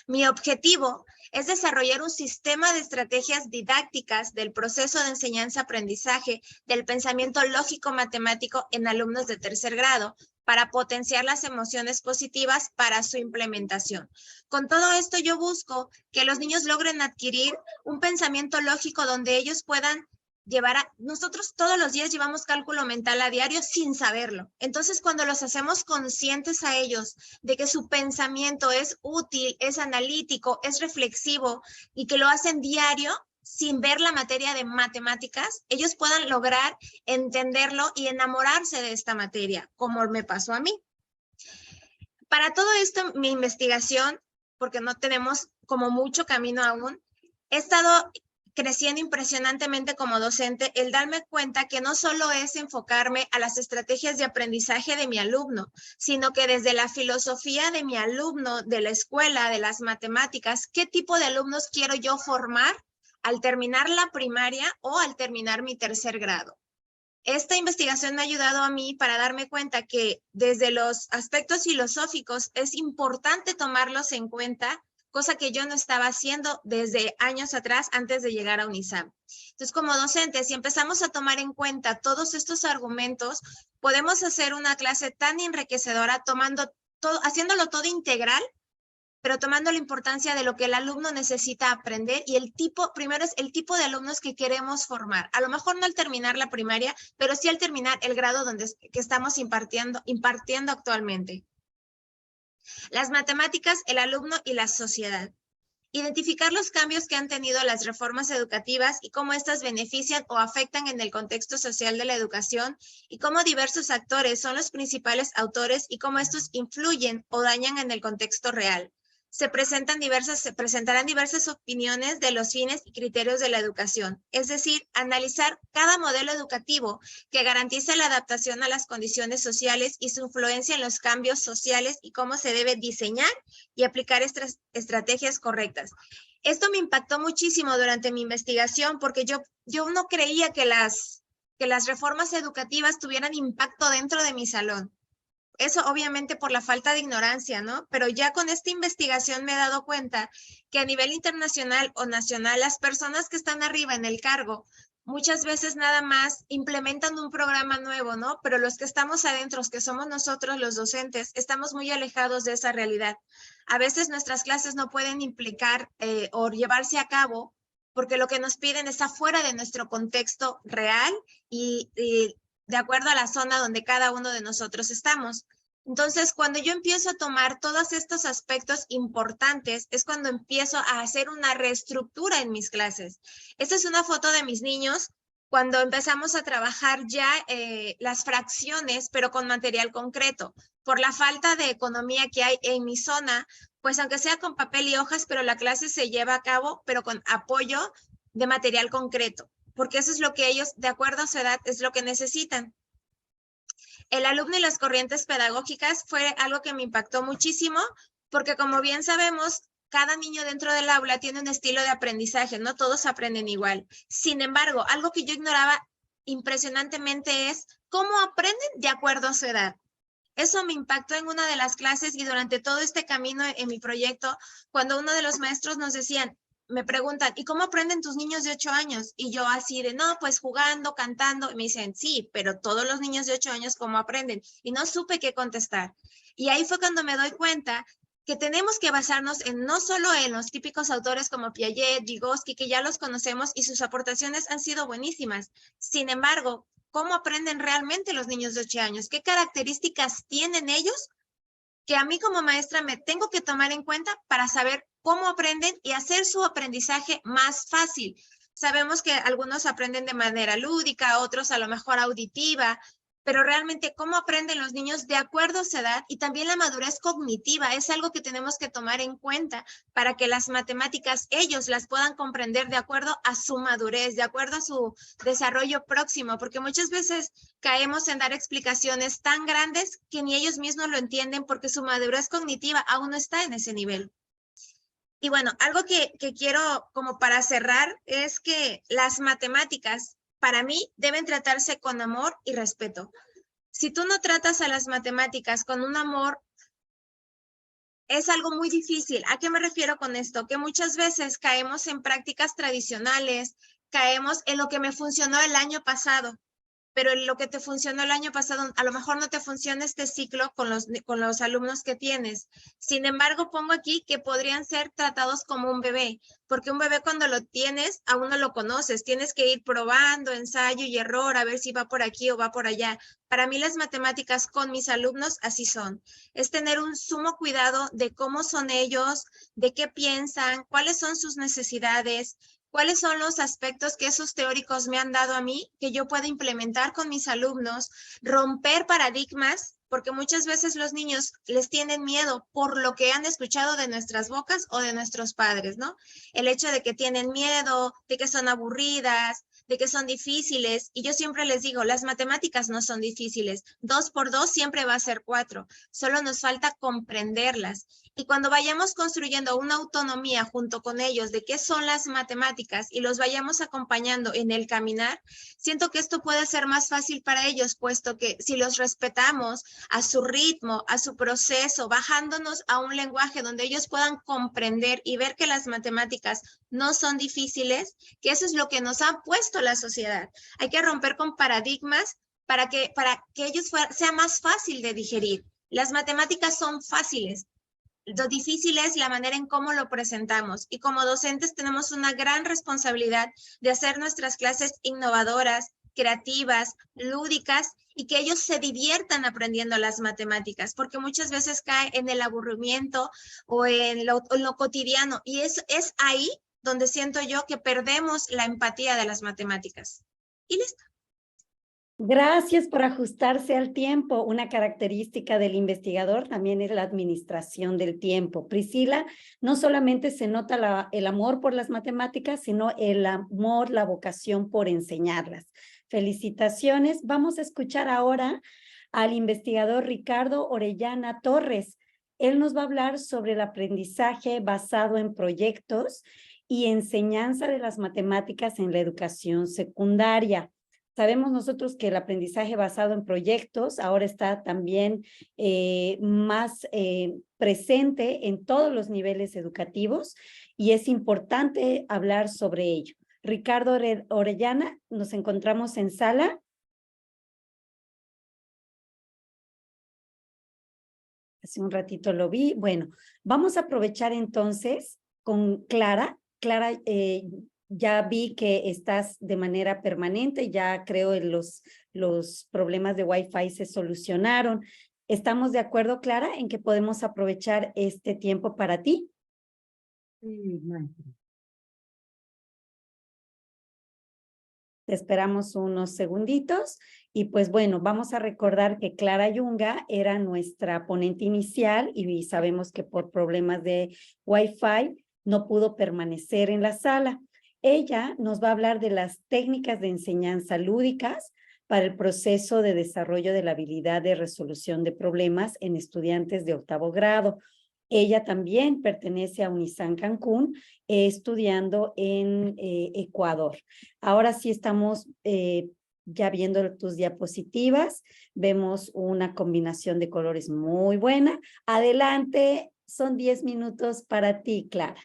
Mi objetivo es desarrollar un sistema de estrategias didácticas del proceso de enseñanza-aprendizaje del pensamiento lógico-matemático en alumnos de tercer grado, para potenciar las emociones positivas para su implementación. Con todo esto yo busco que los niños logren adquirir un pensamiento lógico donde ellos puedan nosotros todos los días llevamos cálculo mental a diario sin saberlo. Entonces, cuando los hacemos conscientes a ellos de que su pensamiento es útil, es analítico, es reflexivo y que lo hacen diario, sin ver la materia de matemáticas, ellos puedan lograr entenderlo y enamorarse de esta materia, como me pasó a mí. Para todo esto, mi investigación, porque no tenemos como mucho camino aún, he estado creciendo impresionantemente como docente, el darme cuenta que no solo es enfocarme a las estrategias de aprendizaje de mi alumno, sino que desde la filosofía de mi alumno, de la escuela, de las matemáticas, ¿qué tipo de alumnos quiero yo formar al terminar la primaria o al terminar mi tercer grado? Esta investigación me ha ayudado a mí para darme cuenta que desde los aspectos filosóficos es importante tomarlos en cuenta, cosa que yo no estaba haciendo desde años atrás antes de llegar a UNISAM. Entonces, como docentes, si empezamos a tomar en cuenta todos estos argumentos, podemos hacer una clase tan enriquecedora haciéndolo todo integral, pero tomando la importancia de lo que el alumno necesita aprender y primero es el tipo de alumnos que queremos formar. A lo mejor no al terminar la primaria, pero sí al terminar el grado que estamos impartiendo actualmente. Las matemáticas, el alumno y la sociedad. Identificar los cambios que han tenido las reformas educativas y cómo éstas benefician o afectan en el contexto social de la educación y cómo diversos actores son los principales autores y cómo estos influyen o dañan en el contexto real. Se presentarán diversas opiniones de los fines y criterios de la educación, es decir, analizar cada modelo educativo que garantice la adaptación a las condiciones sociales y su influencia en los cambios sociales y cómo se debe diseñar y aplicar estrategias correctas. Esto me impactó muchísimo durante mi investigación porque yo no creía que las reformas educativas tuvieran impacto dentro de mi salón. Eso obviamente por la falta de ignorancia, ¿no? Pero ya con esta investigación me he dado cuenta que a nivel internacional o nacional, las personas que están arriba en el cargo, muchas veces nada más implementan un programa nuevo, ¿no? Pero los que estamos adentro, los que somos nosotros los docentes, estamos muy alejados de esa realidad. A veces nuestras clases no pueden implicar o llevarse a cabo porque lo que nos piden está fuera de nuestro contexto real y de acuerdo a la zona donde cada uno de nosotros estamos. Entonces, cuando yo empiezo a tomar todos estos aspectos importantes, es cuando empiezo a hacer una reestructura en mis clases. Esta es una foto de mis niños cuando empezamos a trabajar ya las fracciones, pero con material concreto. Por la falta de economía que hay en mi zona, pues aunque sea con papel y hojas, pero la clase se lleva a cabo, pero con apoyo de material concreto, porque eso es lo que ellos, de acuerdo a su edad, es lo que necesitan. El alumno y las corrientes pedagógicas fue algo que me impactó muchísimo, porque como bien sabemos, cada niño dentro del aula tiene un estilo de aprendizaje, no todos aprenden igual. Sin embargo, algo que yo ignoraba impresionantemente es cómo aprenden de acuerdo a su edad. Eso me impactó en una de las clases y durante todo este camino en mi proyecto, cuando uno de los maestros nos decían, me preguntan, ¿y cómo aprenden tus niños de 8 años? Y yo así de, no, pues jugando, cantando. Y me dicen, sí, pero todos los niños de 8 años, ¿cómo aprenden? Y no supe qué contestar. Y ahí fue cuando me doy cuenta que tenemos que basarnos no solo en los típicos autores como Piaget, Vygotsky, que ya los conocemos y sus aportaciones han sido buenísimas. Sin embargo, ¿cómo aprenden realmente los niños de 8 años? ¿Qué características tienen ellos que a mí como maestra me tengo que tomar en cuenta para saber cómo aprenden y hacer su aprendizaje más fácil? Sabemos que algunos aprenden de manera lúdica, otros a lo mejor auditiva, pero realmente cómo aprenden los niños de acuerdo a su edad y también la madurez cognitiva es algo que tenemos que tomar en cuenta para que las matemáticas ellos las puedan comprender de acuerdo a su madurez, de acuerdo a su desarrollo próximo, porque muchas veces caemos en dar explicaciones tan grandes que ni ellos mismos lo entienden porque su madurez cognitiva aún no está en ese nivel. Y bueno, algo que quiero como para cerrar es que las matemáticas para mí deben tratarse con amor y respeto. Si tú no tratas a las matemáticas con un amor, es algo muy difícil. ¿A qué me refiero con esto? Que muchas veces caemos en prácticas tradicionales, caemos en lo que me funcionó el año pasado, pero lo que te funcionó el año pasado, a lo mejor no te funciona este ciclo con los alumnos que tienes. Sin embargo, pongo aquí que podrían ser tratados como un bebé, porque un bebé cuando lo tienes, aún no lo conoces, tienes que ir probando, ensayo y error, a ver si va por aquí o va por allá. Para mí las matemáticas con mis alumnos así son. Es tener un sumo cuidado de cómo son ellos, de qué piensan, cuáles son sus necesidades, cuáles son los aspectos que esos teóricos me han dado a mí, que yo pueda implementar con mis alumnos, romper paradigmas porque muchas veces los niños les tienen miedo por lo que han escuchado de nuestras bocas o de nuestros padres, ¿no? El hecho de que tienen miedo, de que son aburridas, de que son difíciles, y yo siempre les digo, las matemáticas no son difíciles, 2 por 2 siempre va a ser 4, solo nos falta comprenderlas. Y cuando vayamos construyendo una autonomía junto con ellos de qué son las matemáticas y los vayamos acompañando en el caminar, siento que esto puede ser más fácil para ellos, puesto que si los respetamos a su ritmo, a su proceso, bajándonos a un lenguaje donde ellos puedan comprender y ver que las matemáticas no son difíciles, que eso es lo que nos ha puesto la sociedad. Hay que romper con paradigmas para que ellos sea más fácil de digerir. Las matemáticas son fáciles. Lo difícil es la manera en cómo lo presentamos, y como docentes tenemos una gran responsabilidad de hacer nuestras clases innovadoras, creativas, lúdicas, y que ellos se diviertan aprendiendo las matemáticas, porque muchas veces cae en el aburrimiento o en lo cotidiano, y es ahí donde siento yo que perdemos la empatía de las matemáticas. Y listo.
Gracias por ajustarse al tiempo. Una característica del investigador también es la administración del tiempo. Priscila, no solamente se nota el amor por las matemáticas, sino el amor, la vocación por enseñarlas. Felicitaciones. Vamos a escuchar ahora al investigador Ricardo Orellana Torres. Él nos va a hablar sobre el aprendizaje basado en proyectos y enseñanza de las matemáticas en la educación secundaria. Sabemos nosotros que el aprendizaje basado en proyectos ahora está también más presente en todos los niveles educativos, y es importante hablar sobre ello. Ricardo Orellana, nos encontramos en sala. Hace un ratito lo vi. Bueno, vamos a aprovechar entonces con Clara. Clara, ya vi que estás de manera permanente, ya creo que los problemas de Wi-Fi se solucionaron. ¿Estamos de acuerdo, Clara, en que podemos aprovechar este tiempo para ti?
Sí, maestra.
Te esperamos unos segunditos y pues bueno, vamos a recordar que Clara Yunga era nuestra ponente inicial y sabemos que por problemas de Wi-Fi no pudo permanecer en la sala. Ella nos va a hablar de las técnicas de enseñanza lúdicas para el proceso de desarrollo de la habilidad de resolución de problemas en estudiantes de 8º grado. Ella también pertenece a Unisan Cancún, estudiando en Ecuador. Ahora sí estamos ya viendo tus diapositivas. Vemos una combinación de colores muy buena. Adelante, son 10 minutos para ti, Clara.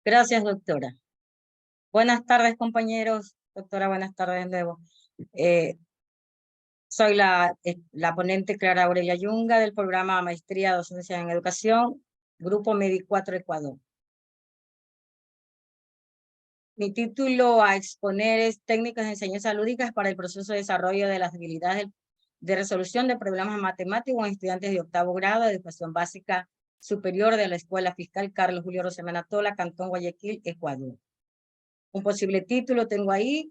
Gracias, doctora. Buenas tardes, compañeros. Doctora, buenas tardes de nuevo. Soy la ponente Clara Aurelia Yunga del programa Maestría Docencia en Educación, Grupo MEDI 4 Ecuador. Mi título a exponer es Técnicas de Enseñanza Lúdicas para el proceso de desarrollo de las habilidades de resolución de problemas matemáticos en estudiantes de 8º grado de educación básica superior de la Escuela Fiscal Carlos Julio Rosemena Tola, Cantón Guayaquil, Ecuador. Un posible título tengo ahí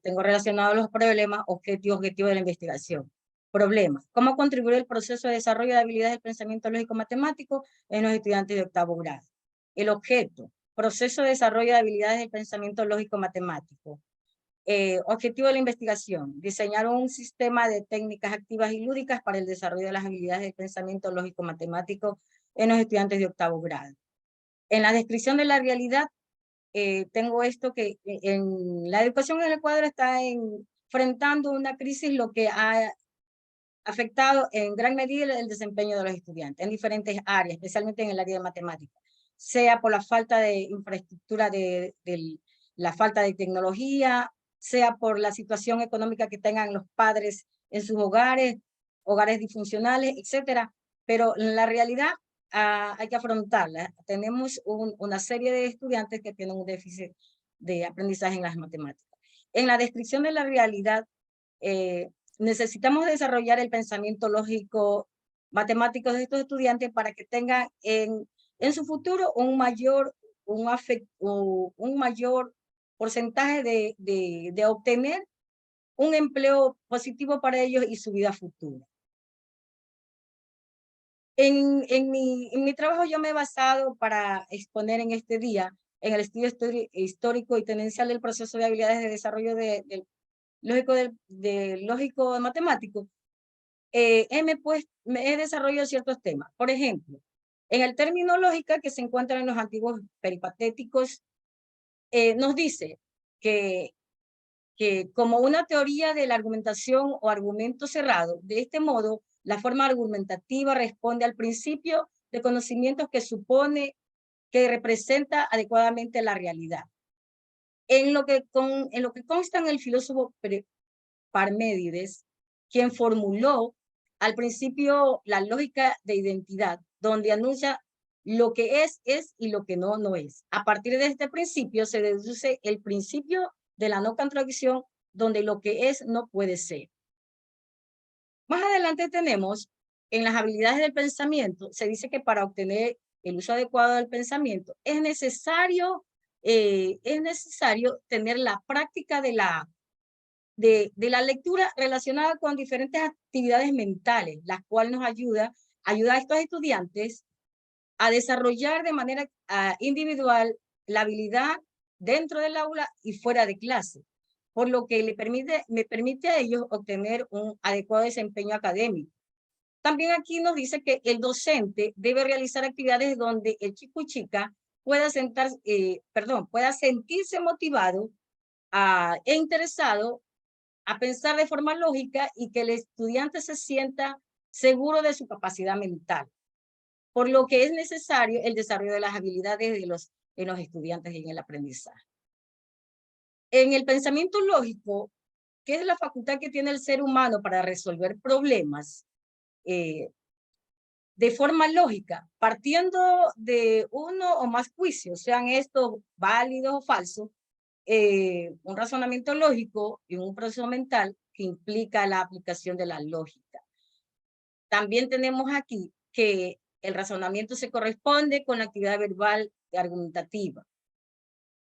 tengo relacionado los problemas, objetivo de la investigación. Problemas. ¿Cómo contribuir el proceso de desarrollo de habilidades del pensamiento lógico-matemático en los estudiantes de 8º grado? El objeto. Proceso de desarrollo de habilidades del pensamiento lógico-matemático. Objetivo de la investigación. Diseñar un sistema de técnicas activas y lúdicas para el desarrollo de las habilidades del pensamiento lógico-matemático en los estudiantes de 8º grado. En la descripción de la realidad, tengo esto que en la educación en el Ecuador está enfrentando una crisis, lo que ha afectado en gran medida el desempeño de los estudiantes en diferentes áreas, especialmente en el área de matemáticas, sea por la falta de infraestructura, la falta de tecnología, sea por la situación económica que tengan los padres en sus hogares disfuncionales, etcétera. Pero la realidad hay que afrontarla. Tenemos una serie de estudiantes que tienen un déficit de aprendizaje en las matemáticas. En la descripción de la realidad, necesitamos desarrollar el pensamiento lógico matemático de estos estudiantes para que tengan en su futuro un mayor porcentaje de obtener un empleo positivo para ellos y su vida futura. En mi trabajo yo me he basado para exponer en este día en el estudio histórico y tendencial del proceso de habilidades de desarrollo lógico matemático. Me he desarrollado ciertos temas. Por ejemplo, en el término lógica que se encuentra en los antiguos peripatéticos, nos dice que como una teoría de la argumentación o argumento cerrado, de este modo, la forma argumentativa responde al principio de conocimientos que supone que representa adecuadamente la realidad. En lo que consta en el filósofo Parménides, quien formuló al principio la lógica de identidad, donde anuncia lo que es y lo que no es. A partir de este principio se deduce el principio de la no contradicción, donde lo que es no puede ser. Más adelante tenemos, en las habilidades del pensamiento, se dice que para obtener el uso adecuado del pensamiento es necesario tener la práctica de la lectura relacionada con diferentes actividades mentales, las cuales nos ayuda a estos estudiantes a desarrollar de manera individual la habilidad dentro del aula y fuera de clase, por lo que me permite a ellos obtener un adecuado desempeño académico. También aquí nos dice que el docente debe realizar actividades donde el chico y chica pueda sentirse motivado e interesado a pensar de forma lógica y que el estudiante se sienta seguro de su capacidad mental, por lo que es necesario el desarrollo de las habilidades en los estudiantes y en el aprendizaje. En el pensamiento lógico, que es la facultad que tiene el ser humano para resolver problemas de forma lógica, partiendo de uno o más juicios, sean estos válidos o falsos, un razonamiento lógico y un proceso mental que implica la aplicación de la lógica. También tenemos aquí que el razonamiento se corresponde con la actividad verbal y argumentativa.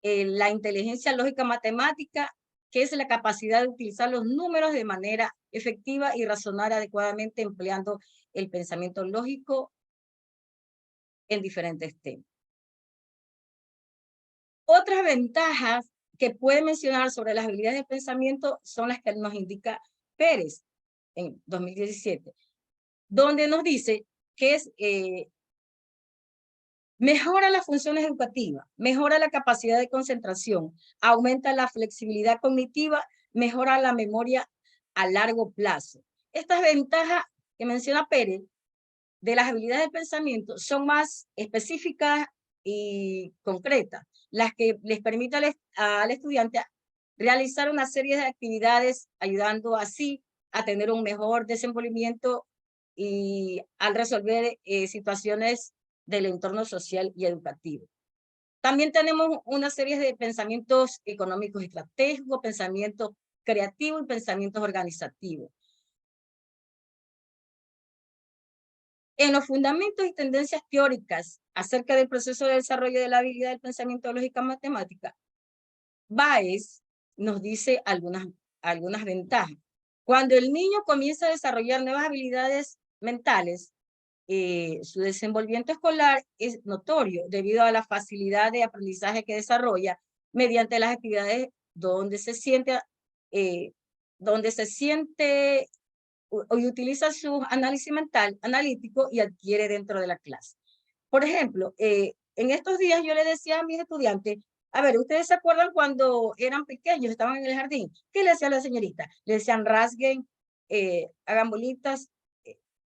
La inteligencia lógica matemática, que es la capacidad de utilizar los números de manera efectiva y razonar adecuadamente empleando el pensamiento lógico en diferentes temas. Otras ventajas que puede mencionar sobre las habilidades de pensamiento son las que nos indica Pérez en 2017, donde nos dice que es mejora las funciones educativas, mejora la capacidad de concentración, aumenta la flexibilidad cognitiva, mejora la memoria a largo plazo. Estas ventajas que menciona Pérez de las habilidades de pensamiento son más específicas y concretas, las que les permiten al estudiante realizar una serie de actividades, ayudando así a tener un mejor desenvolvimiento y al resolver situaciones del entorno social y educativo. También tenemos una serie de pensamientos económicos estratégicos, pensamientos creativos y pensamientos organizativos. En los fundamentos y tendencias teóricas acerca del proceso de desarrollo de la habilidad del pensamiento lógica matemática, Baez nos dice algunas ventajas. Cuando el niño comienza a desarrollar nuevas habilidades mentales, su desenvolvimiento escolar es notorio debido a la facilidad de aprendizaje que desarrolla mediante las actividades donde se siente y utiliza su análisis mental, analítico, y adquiere dentro de la clase. Por ejemplo, en estos días yo le decía a mis estudiantes, a ver, ¿ustedes se acuerdan cuando eran pequeños, estaban en el jardín? ¿Qué le decía a la señorita? Le decían rasguen, hagan bolitas,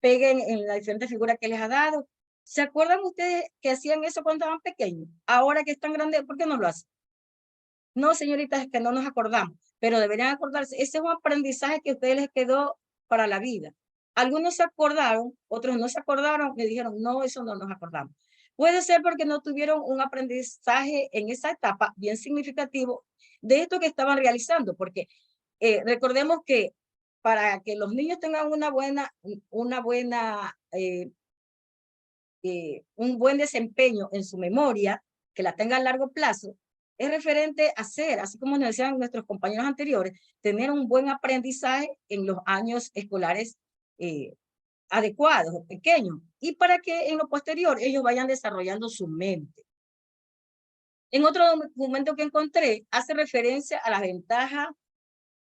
peguen en las diferentes figuras que les ha dado. ¿Se acuerdan ustedes que hacían eso cuando estaban pequeños? Ahora que están grandes, ¿por qué no lo hacen? No, señoritas, es que no nos acordamos, pero deberían acordarse. Ese es un aprendizaje que a ustedes les quedó para la vida. Algunos se acordaron, otros no se acordaron, me dijeron, no, eso no nos acordamos. Puede ser porque no tuvieron un aprendizaje en esa etapa bien significativo de esto que estaban realizando, porque recordemos que para que los niños tengan un buen desempeño en su memoria, que la tenga a largo plazo, es referente a ser, así como nos decían nuestros compañeros anteriores, tener un buen aprendizaje en los años escolares adecuados o pequeños, y para que en lo posterior ellos vayan desarrollando su mente. En otro documento que encontré, hace referencia a las ventajas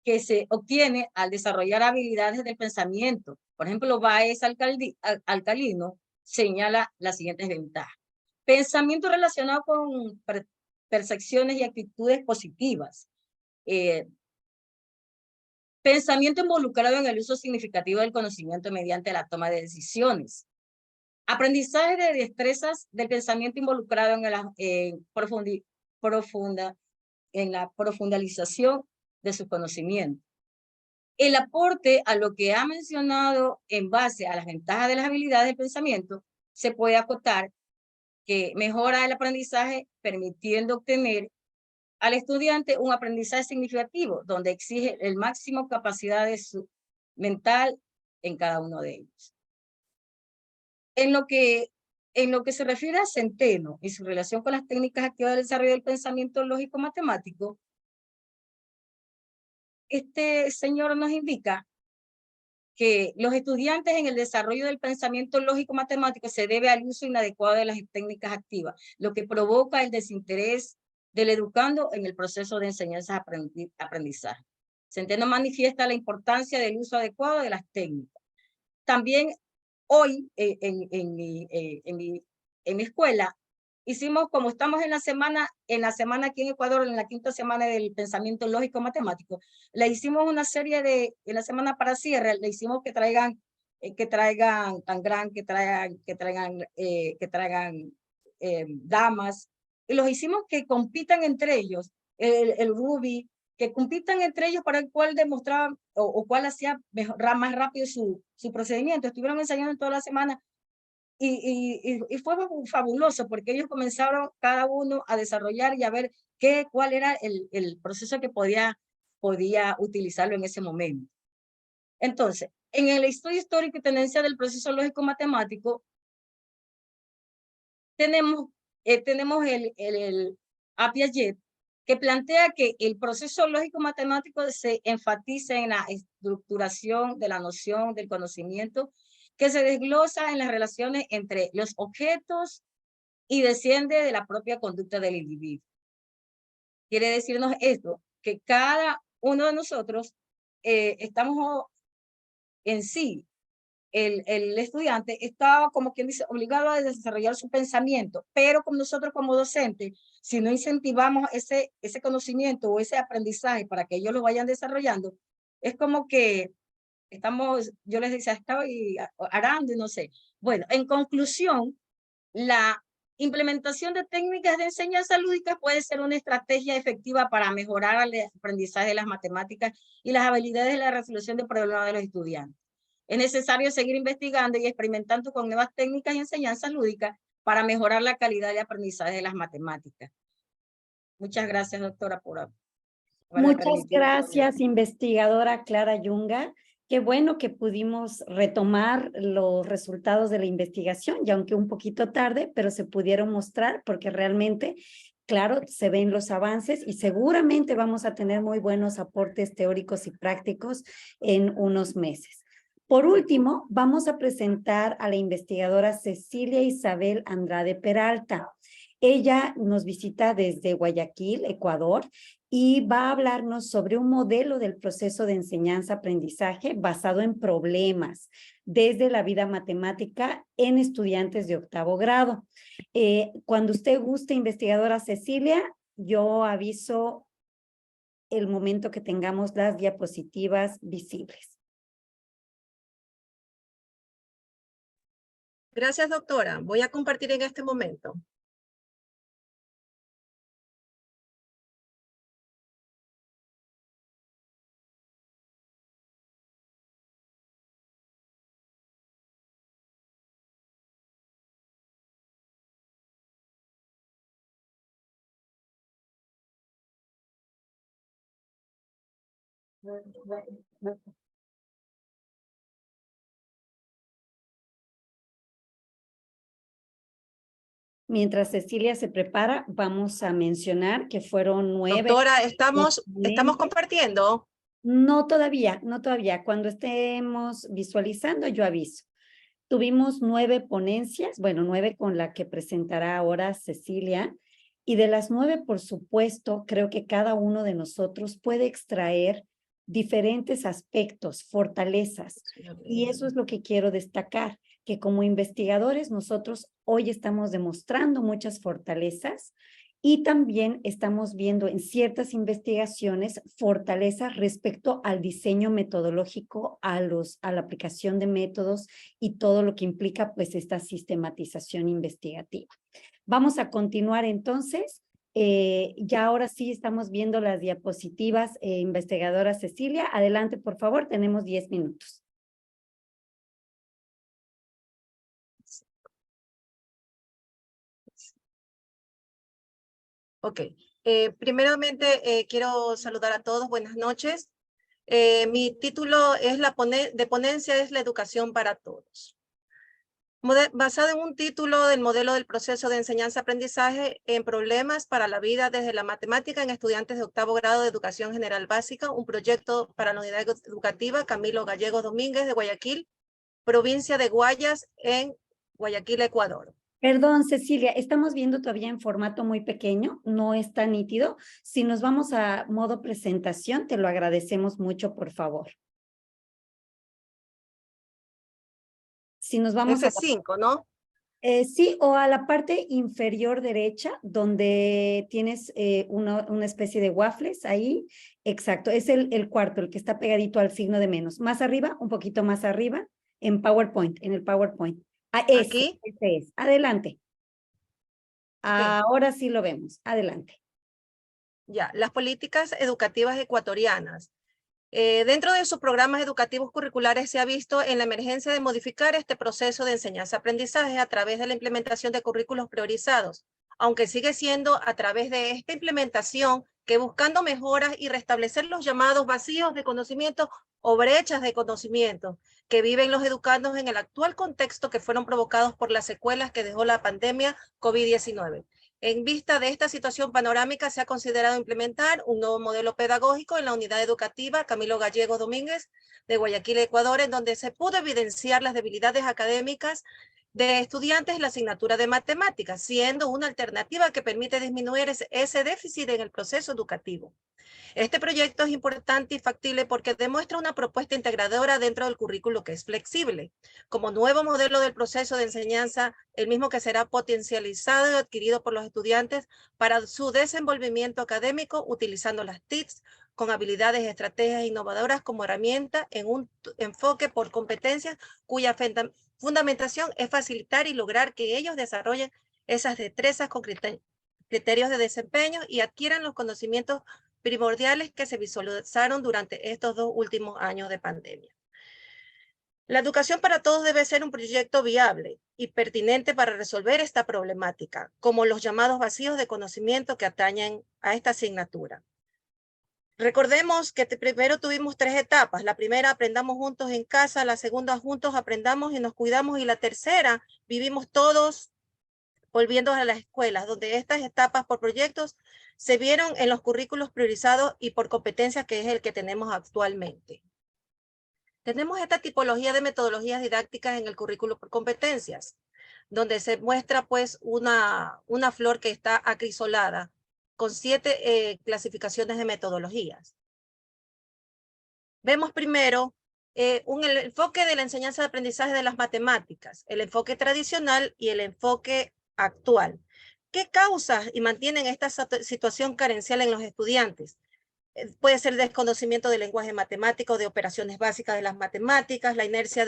que se obtiene al desarrollar habilidades del pensamiento. Por ejemplo, Baez Alcalino señala las siguientes ventajas. Pensamiento relacionado con percepciones y actitudes positivas. Pensamiento involucrado en el uso significativo del conocimiento mediante la toma de decisiones. Aprendizaje de destrezas del pensamiento involucrado en la profundalización de su conocimiento. El aporte a lo que ha mencionado en base a las ventajas de las habilidades del pensamiento, se puede acotar que mejora el aprendizaje permitiendo obtener al estudiante un aprendizaje significativo, donde exige el máximo capacidad de su mental en cada uno de ellos. En lo que se refiere a Centeno y su relación con las técnicas activas del desarrollo del pensamiento lógico-matemático, este señor nos indica que los estudiantes en el desarrollo del pensamiento lógico-matemático se debe al uso inadecuado de las técnicas activas, lo que provoca el desinterés del educando en el proceso de enseñanza-aprendizaje. Centeno manifiesta la importancia del uso adecuado de las técnicas. También hoy en mi escuela hicimos, como estamos en la semana aquí en Ecuador, en la 5ª semana del pensamiento lógico matemático, le hicimos una serie en la semana para cierre, le hicimos que traigan Tangram, que traigan damas, y los hicimos que compitan entre ellos, el Ruby, que compitan entre ellos para el cual demostraban o cuál hacía más rápido su procedimiento. Estuvieron ensayando toda la semana y fue fabuloso porque ellos comenzaron cada uno a desarrollar y a ver cuál era el proceso que podía utilizarlo en ese momento. Entonces, en el estudio histórico y tendencia del proceso lógico-matemático, tenemos a Piaget, que plantea que el proceso lógico-matemático se enfatiza en la estructuración de la noción del conocimiento, que se desglosa en las relaciones entre los objetos y desciende de la propia conducta del individuo. Quiere decirnos esto, que cada uno de nosotros estamos en sí, el estudiante estaba, como quien dice, obligado a desarrollar su pensamiento, pero con nosotros como docentes, si no incentivamos ese conocimiento o ese aprendizaje para que ellos lo vayan desarrollando, es como que yo les decía, estaba arando y no sé. Bueno, en conclusión, la implementación de técnicas de enseñanza lúdica puede ser una estrategia efectiva para mejorar el aprendizaje de las matemáticas y las habilidades de la resolución de problemas de los estudiantes. Es necesario seguir investigando y experimentando con nuevas técnicas y enseñanzas lúdicas para mejorar la calidad de aprendizaje de las matemáticas. Muchas gracias, doctora, por
Muchas gracias, investigadora Clara Yunga. Qué bueno que pudimos retomar los resultados de la investigación, y aunque un poquito tarde, pero se pudieron mostrar porque realmente, claro, se ven los avances y seguramente vamos a tener muy buenos aportes teóricos y prácticos en unos meses. Por último, vamos a presentar a la investigadora Cecilia Isabel Andrade Peralta. Ella nos visita desde Guayaquil, Ecuador, y va a hablarnos sobre un modelo del proceso de enseñanza-aprendizaje basado en problemas desde la vida matemática en estudiantes de 8º grado. Cuando usted guste, investigadora Cecilia, yo aviso el momento que tengamos las diapositivas visibles.
Gracias, doctora. Voy a compartir en este momento.
Mientras Cecilia se prepara, vamos a mencionar que fueron 9.
Doctora, estamos compartiendo.
No todavía, no todavía. Cuando estemos visualizando, yo aviso. Tuvimos 9 ponencias, bueno, 9 con la que presentará ahora Cecilia. Y de las 9, por supuesto, creo que cada uno de nosotros puede extraer diferentes aspectos, fortalezas. Y eso es lo que quiero destacar, que como investigadores nosotros hoy estamos demostrando muchas fortalezas y también estamos viendo en ciertas investigaciones fortalezas respecto al diseño metodológico, a la aplicación de métodos y todo lo que implica pues esta sistematización investigativa. Vamos a continuar entonces. Ya ahora sí estamos viendo las diapositivas. Investigadora Cecilia, adelante por favor, tenemos 10 minutos.
Ok. Primeramente, quiero saludar a todos. Buenas noches. Mi título es de ponencia es la educación para todos. Basado en un título del modelo del proceso de enseñanza-aprendizaje en problemas para la vida desde la matemática en estudiantes de 8º grado de educación general básica, un proyecto para la unidad educativa Camilo Gallegos Domínguez de Guayaquil, provincia de Guayas, en Guayaquil, Ecuador.
Perdón, Cecilia, estamos viendo todavía en formato muy pequeño, no está nítido. Si nos vamos a modo presentación, te lo agradecemos mucho, por favor. Si nos vamos
F5, ¿no?
Sí, o a la parte inferior derecha, donde tienes una especie de waffles ahí. Exacto, es el cuarto, el que está pegadito al signo de menos. Más arriba, un poquito más arriba, en PowerPoint, en el PowerPoint.
Aquí.
Ese es. Adelante.
Okay.
Ahora sí lo vemos. Adelante.
Ya, las políticas educativas ecuatorianas. Dentro de sus programas educativos curriculares se ha visto en la emergencia de modificar este proceso de enseñanza-aprendizaje a través de la implementación de currículos priorizados, aunque sigue siendo a través de esta implementación que buscando mejoras y restablecer los llamados vacíos de conocimiento o brechas de conocimiento que viven los educandos en el actual contexto que fueron provocados por las secuelas que dejó la pandemia COVID-19. En vista de esta situación panorámica, se ha considerado implementar un nuevo modelo pedagógico en la unidad educativa Camilo Gallegos Domínguez de Guayaquil, Ecuador, en donde se pudo evidenciar las debilidades académicas de estudiantes en la asignatura de matemáticas, siendo una alternativa que permite disminuir ese déficit en el proceso educativo. Este proyecto es importante y factible porque demuestra una propuesta integradora dentro del currículo que es flexible. Como nuevo modelo del proceso de enseñanza, el mismo que será potencializado y adquirido por los estudiantes para su desenvolvimiento académico, utilizando las TICs con habilidades y estrategias innovadoras como herramienta en un enfoque por competencias cuya fundamentación es facilitar y lograr que ellos desarrollen esas destrezas con criterios de desempeño y adquieran los conocimientos primordiales que se visualizaron durante estos 2 últimos años de pandemia. La educación para todos debe ser un proyecto viable y pertinente para resolver esta problemática, como los llamados vacíos de conocimiento que atañen a esta asignatura. Recordemos que primero tuvimos 3 etapas. La primera, aprendamos juntos en casa. La segunda, juntos aprendamos y nos cuidamos. Y la tercera, vivimos todos volviendo a las escuelas, donde estas etapas por proyectos se vieron en los currículos priorizados y por competencias, que es el que tenemos actualmente. Tenemos esta tipología de metodologías didácticas en el currículo por competencias, donde se muestra pues una flor que está acrisolada con 7 clasificaciones de metodologías. Vemos primero el enfoque de la enseñanza de aprendizaje de las matemáticas, el enfoque tradicional y el enfoque actual. ¿Qué causas y mantienen esta situación carencial en los estudiantes? Puede ser desconocimiento del lenguaje matemático, de operaciones básicas de las matemáticas, la inercia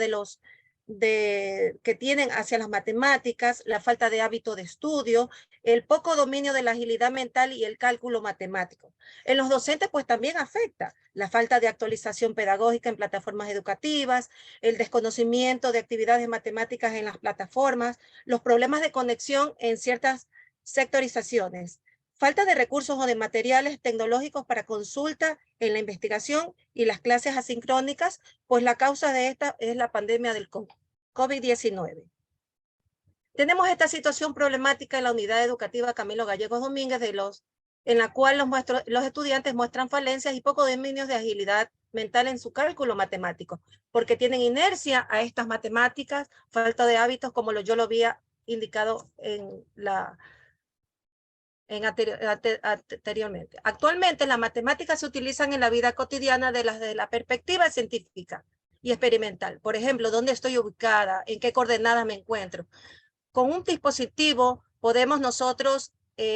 que tienen hacia las matemáticas, la falta de hábito de estudio, el poco dominio de la agilidad mental y el cálculo matemático. En los docentes pues también afecta la falta de actualización pedagógica en plataformas educativas, el desconocimiento de actividades matemáticas en las plataformas, los problemas de conexión en ciertas sectorizaciones, falta de recursos o de materiales tecnológicos para consulta en la investigación y las clases asincrónicas, pues la causa de esta es la pandemia del COVID-19. Tenemos esta situación problemática en la unidad educativa Camilo Gallegos Domínguez, en la cual los estudiantes muestran falencias y poco dominio de agilidad mental en su cálculo matemático, porque tienen inercia a estas matemáticas, falta de hábitos, como yo lo había indicado anteriormente. Actualmente las matemáticas se utilizan en la vida cotidiana desde la perspectiva científica y experimental. Por ejemplo, ¿dónde estoy ubicada? ¿En qué coordenadas me encuentro? Con un dispositivo podemos nosotros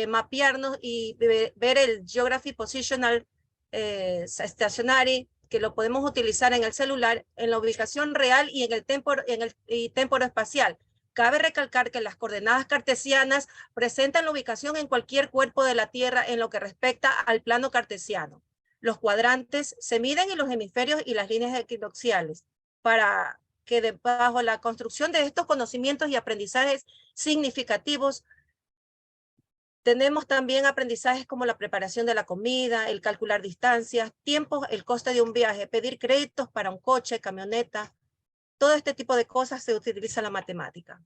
mapearnos y ver el Geography Positional Stationary, que lo podemos utilizar en el celular, en la ubicación real y en el temporo espacial. Cabe recalcar que las coordenadas cartesianas presentan la ubicación en cualquier cuerpo de la Tierra en lo que respecta al plano cartesiano. Los cuadrantes se miden en los hemisferios y las líneas equinocciales para que bajo la construcción de estos conocimientos y aprendizajes significativos, tenemos también aprendizajes como la preparación de la comida, el calcular distancias, tiempos, el coste de un viaje, pedir créditos para un coche, camioneta. Todo este tipo de cosas se utiliza la matemática.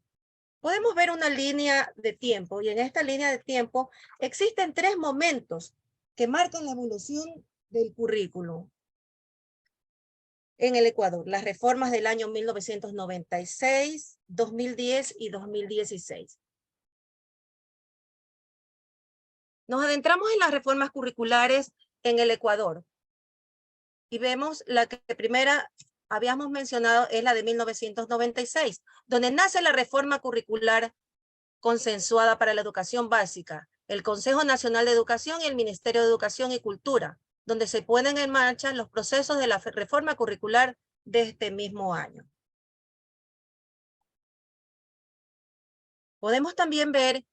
Podemos ver una línea de tiempo y en esta línea de tiempo existen 3 momentos que marcan la evolución del currículum en el Ecuador: las reformas del año 1996, 2010 y 2016. Nos adentramos en las reformas curriculares en el Ecuador y vemos la que primera habíamos mencionado es la de 1996, donde nace la reforma curricular consensuada para la educación básica, el Consejo Nacional de Educación y el Ministerio de Educación y Cultura, donde se ponen en marcha los procesos de la reforma curricular de este mismo año. Podemos también ver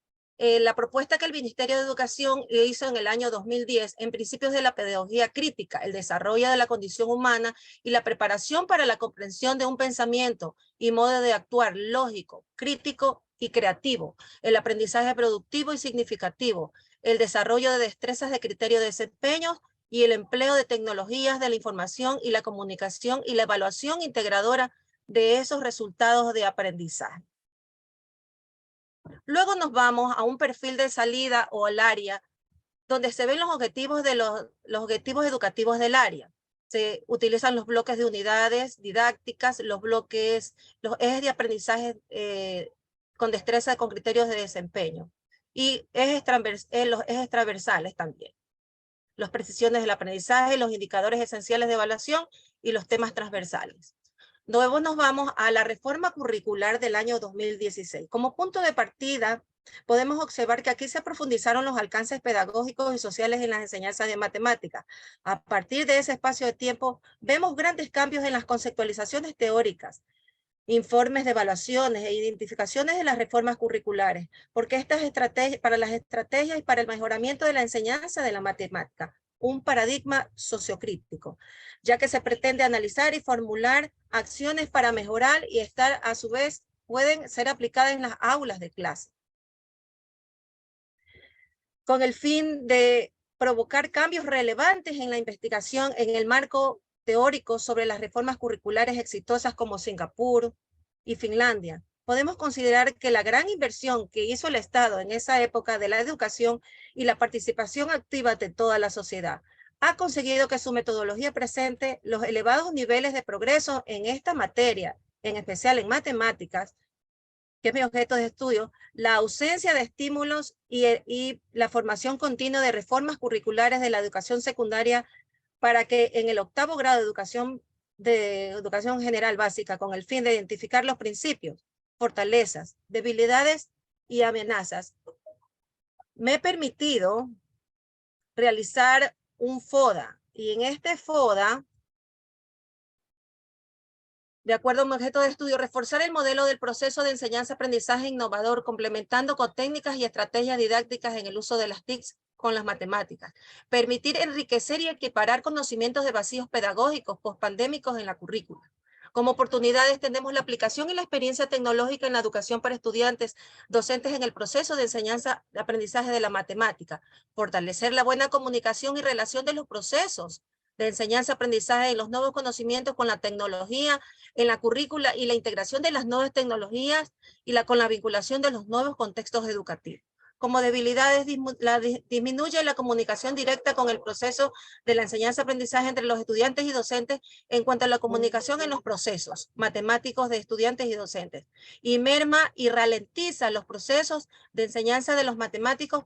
la propuesta que el Ministerio de Educación hizo en el año 2010 en principios de la pedagogía crítica, el desarrollo de la condición humana y la preparación para la comprensión de un pensamiento y modo de actuar lógico, crítico y creativo, el aprendizaje productivo y significativo, el desarrollo de destrezas de criterio de desempeño y el empleo de tecnologías de la información y la comunicación y la evaluación integradora de esos resultados de aprendizaje. Luego nos vamos a un perfil de salida o al área donde se ven los objetivos los objetivos educativos del área. Se utilizan los bloques de unidades didácticas, los ejes de aprendizaje con destreza con criterios de desempeño y los ejes transversales también. Las precisiones del aprendizaje, los indicadores esenciales de evaluación y los temas transversales. Luego nos vamos a la reforma curricular del año 2016. Como punto de partida, podemos observar que aquí se profundizaron los alcances pedagógicos y sociales en las enseñanzas de matemáticas. A partir de ese espacio de tiempo, vemos grandes cambios en las conceptualizaciones teóricas, informes de evaluaciones e identificaciones de las reformas curriculares, porque estas estrategias, para las estrategias y para el mejoramiento de la enseñanza de la matemática, un paradigma sociocrítico, ya que se pretende analizar y formular acciones para mejorar y estar a su vez pueden ser aplicadas en las aulas de clase, con el fin de provocar cambios relevantes en la investigación en el marco teórico sobre las reformas curriculares exitosas como Singapur y Finlandia. Podemos considerar que la gran inversión que hizo el Estado en esa época de la educación y la participación activa de toda la sociedad ha conseguido que su metodología presente los elevados niveles de progreso en esta materia, en especial en matemáticas, que es mi objeto de estudio, la ausencia de estímulos y la formación continua de reformas curriculares de la educación secundaria para que en el 8º grado de educación general básica, con el fin de identificar los principios, fortalezas, debilidades y amenazas, me he permitido realizar un FODA. Y en este FODA, de acuerdo a mi objeto de estudio, reforzar el modelo del proceso de enseñanza-aprendizaje innovador, complementando con técnicas y estrategias didácticas en el uso de las TICs con las matemáticas. Permitir enriquecer y equiparar conocimientos de vacíos pedagógicos pospandémicos en la currícula. Como oportunidades tenemos la aplicación y la experiencia tecnológica en la educación para estudiantes, docentes en el proceso de enseñanza-aprendizaje de la matemática. Fortalecer la buena comunicación y relación de los procesos de enseñanza-aprendizaje y los nuevos conocimientos con la tecnología en la currícula y la integración de las nuevas tecnologías y con la vinculación de los nuevos contextos educativos. Como debilidades, disminuye la comunicación directa con el proceso de la enseñanza-aprendizaje entre los estudiantes y docentes en cuanto a la comunicación en los procesos matemáticos de estudiantes y docentes, y merma y ralentiza los procesos de enseñanza de los matemáticos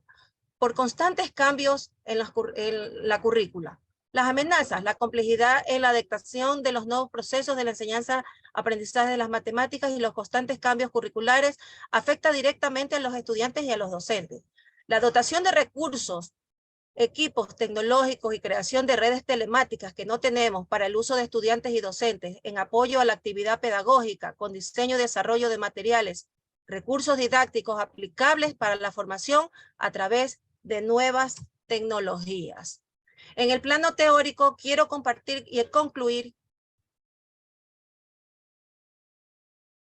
por constantes cambios en la currícula. Las amenazas, la complejidad en la adaptación de los nuevos procesos de la enseñanza-aprendizaje de las matemáticas y los constantes cambios curriculares afecta directamente a los estudiantes y a los docentes. La dotación de recursos, equipos tecnológicos y creación de redes telemáticas que no tenemos para el uso de estudiantes y docentes en apoyo a la actividad pedagógica con diseño y desarrollo de materiales, recursos didácticos aplicables para la formación a través de nuevas tecnologías. En el plano teórico, quiero compartir y concluir.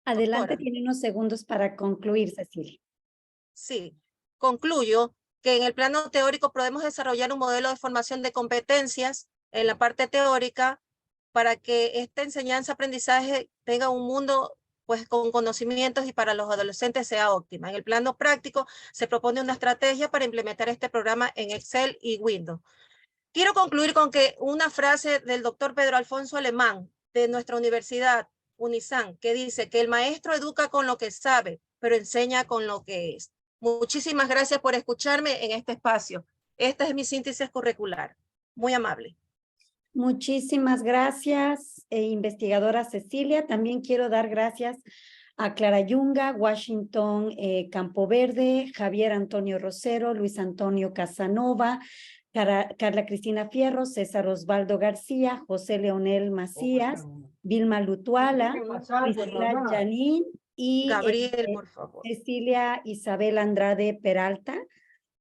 Adelante,
Doctora.
tiene unos segundos para concluir, Cecilia.
Sí, concluyo que en el plano teórico podemos desarrollar un modelo de formación de competencias en la parte teórica para que esta enseñanza-aprendizaje tenga un mundo pues con conocimientos y para los adolescentes sea óptima. En el plano práctico se propone una estrategia para implementar este programa en Excel y Windows. Quiero concluir con que una frase del doctor Pedro Alfonso Alemán de nuestra universidad, UNISAN, que dice que el maestro educa con lo que sabe, pero enseña con lo que es. Muchísimas gracias por escucharme en este espacio. Esta es mi síntesis curricular. Muy amable.
Muchísimas gracias, investigadora Cecilia. También quiero dar gracias a Clara Yunga, Washington Campoverde, Javier Antonio Rosero, Luis Antonio Casanova, Carla Cristina Fierro, César Osvaldo García, José Leonel Macías, Vilma Lutuala, Priscila Janín y
Gabriel, por favor.
Cecilia Isabel Andrade Peralta.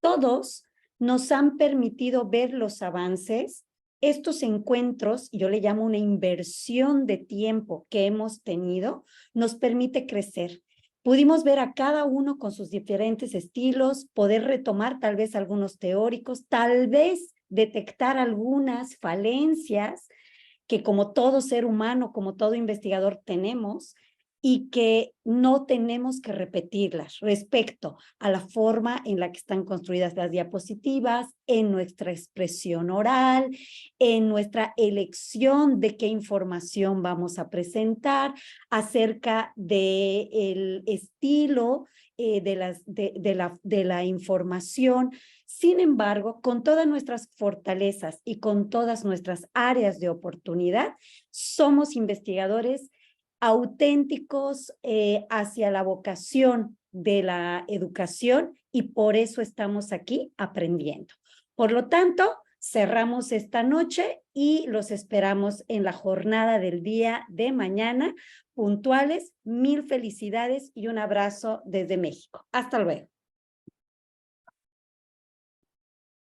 Todos nos han permitido ver los avances. Estos encuentros, yo le llamo una inversión de tiempo que hemos tenido, nos permite crecer. Pudimos ver a cada uno con sus diferentes estilos, poder retomar tal vez algunos teóricos, tal vez detectar algunas falencias que como todo ser humano, como todo investigador tenemos, y que no tenemos que repetirlas respecto a la forma en la que están construidas las diapositivas, en nuestra expresión oral, en nuestra elección de qué información vamos a presentar, acerca del estilo de la información. Sin embargo, con todas nuestras fortalezas y con todas nuestras áreas de oportunidad, somos investigadores auténticos hacia la vocación de la educación y por eso estamos aquí aprendiendo. Por lo tanto, cerramos esta noche y los esperamos en la jornada del día de mañana, puntuales. Mil felicidades y un abrazo desde México. Hasta luego.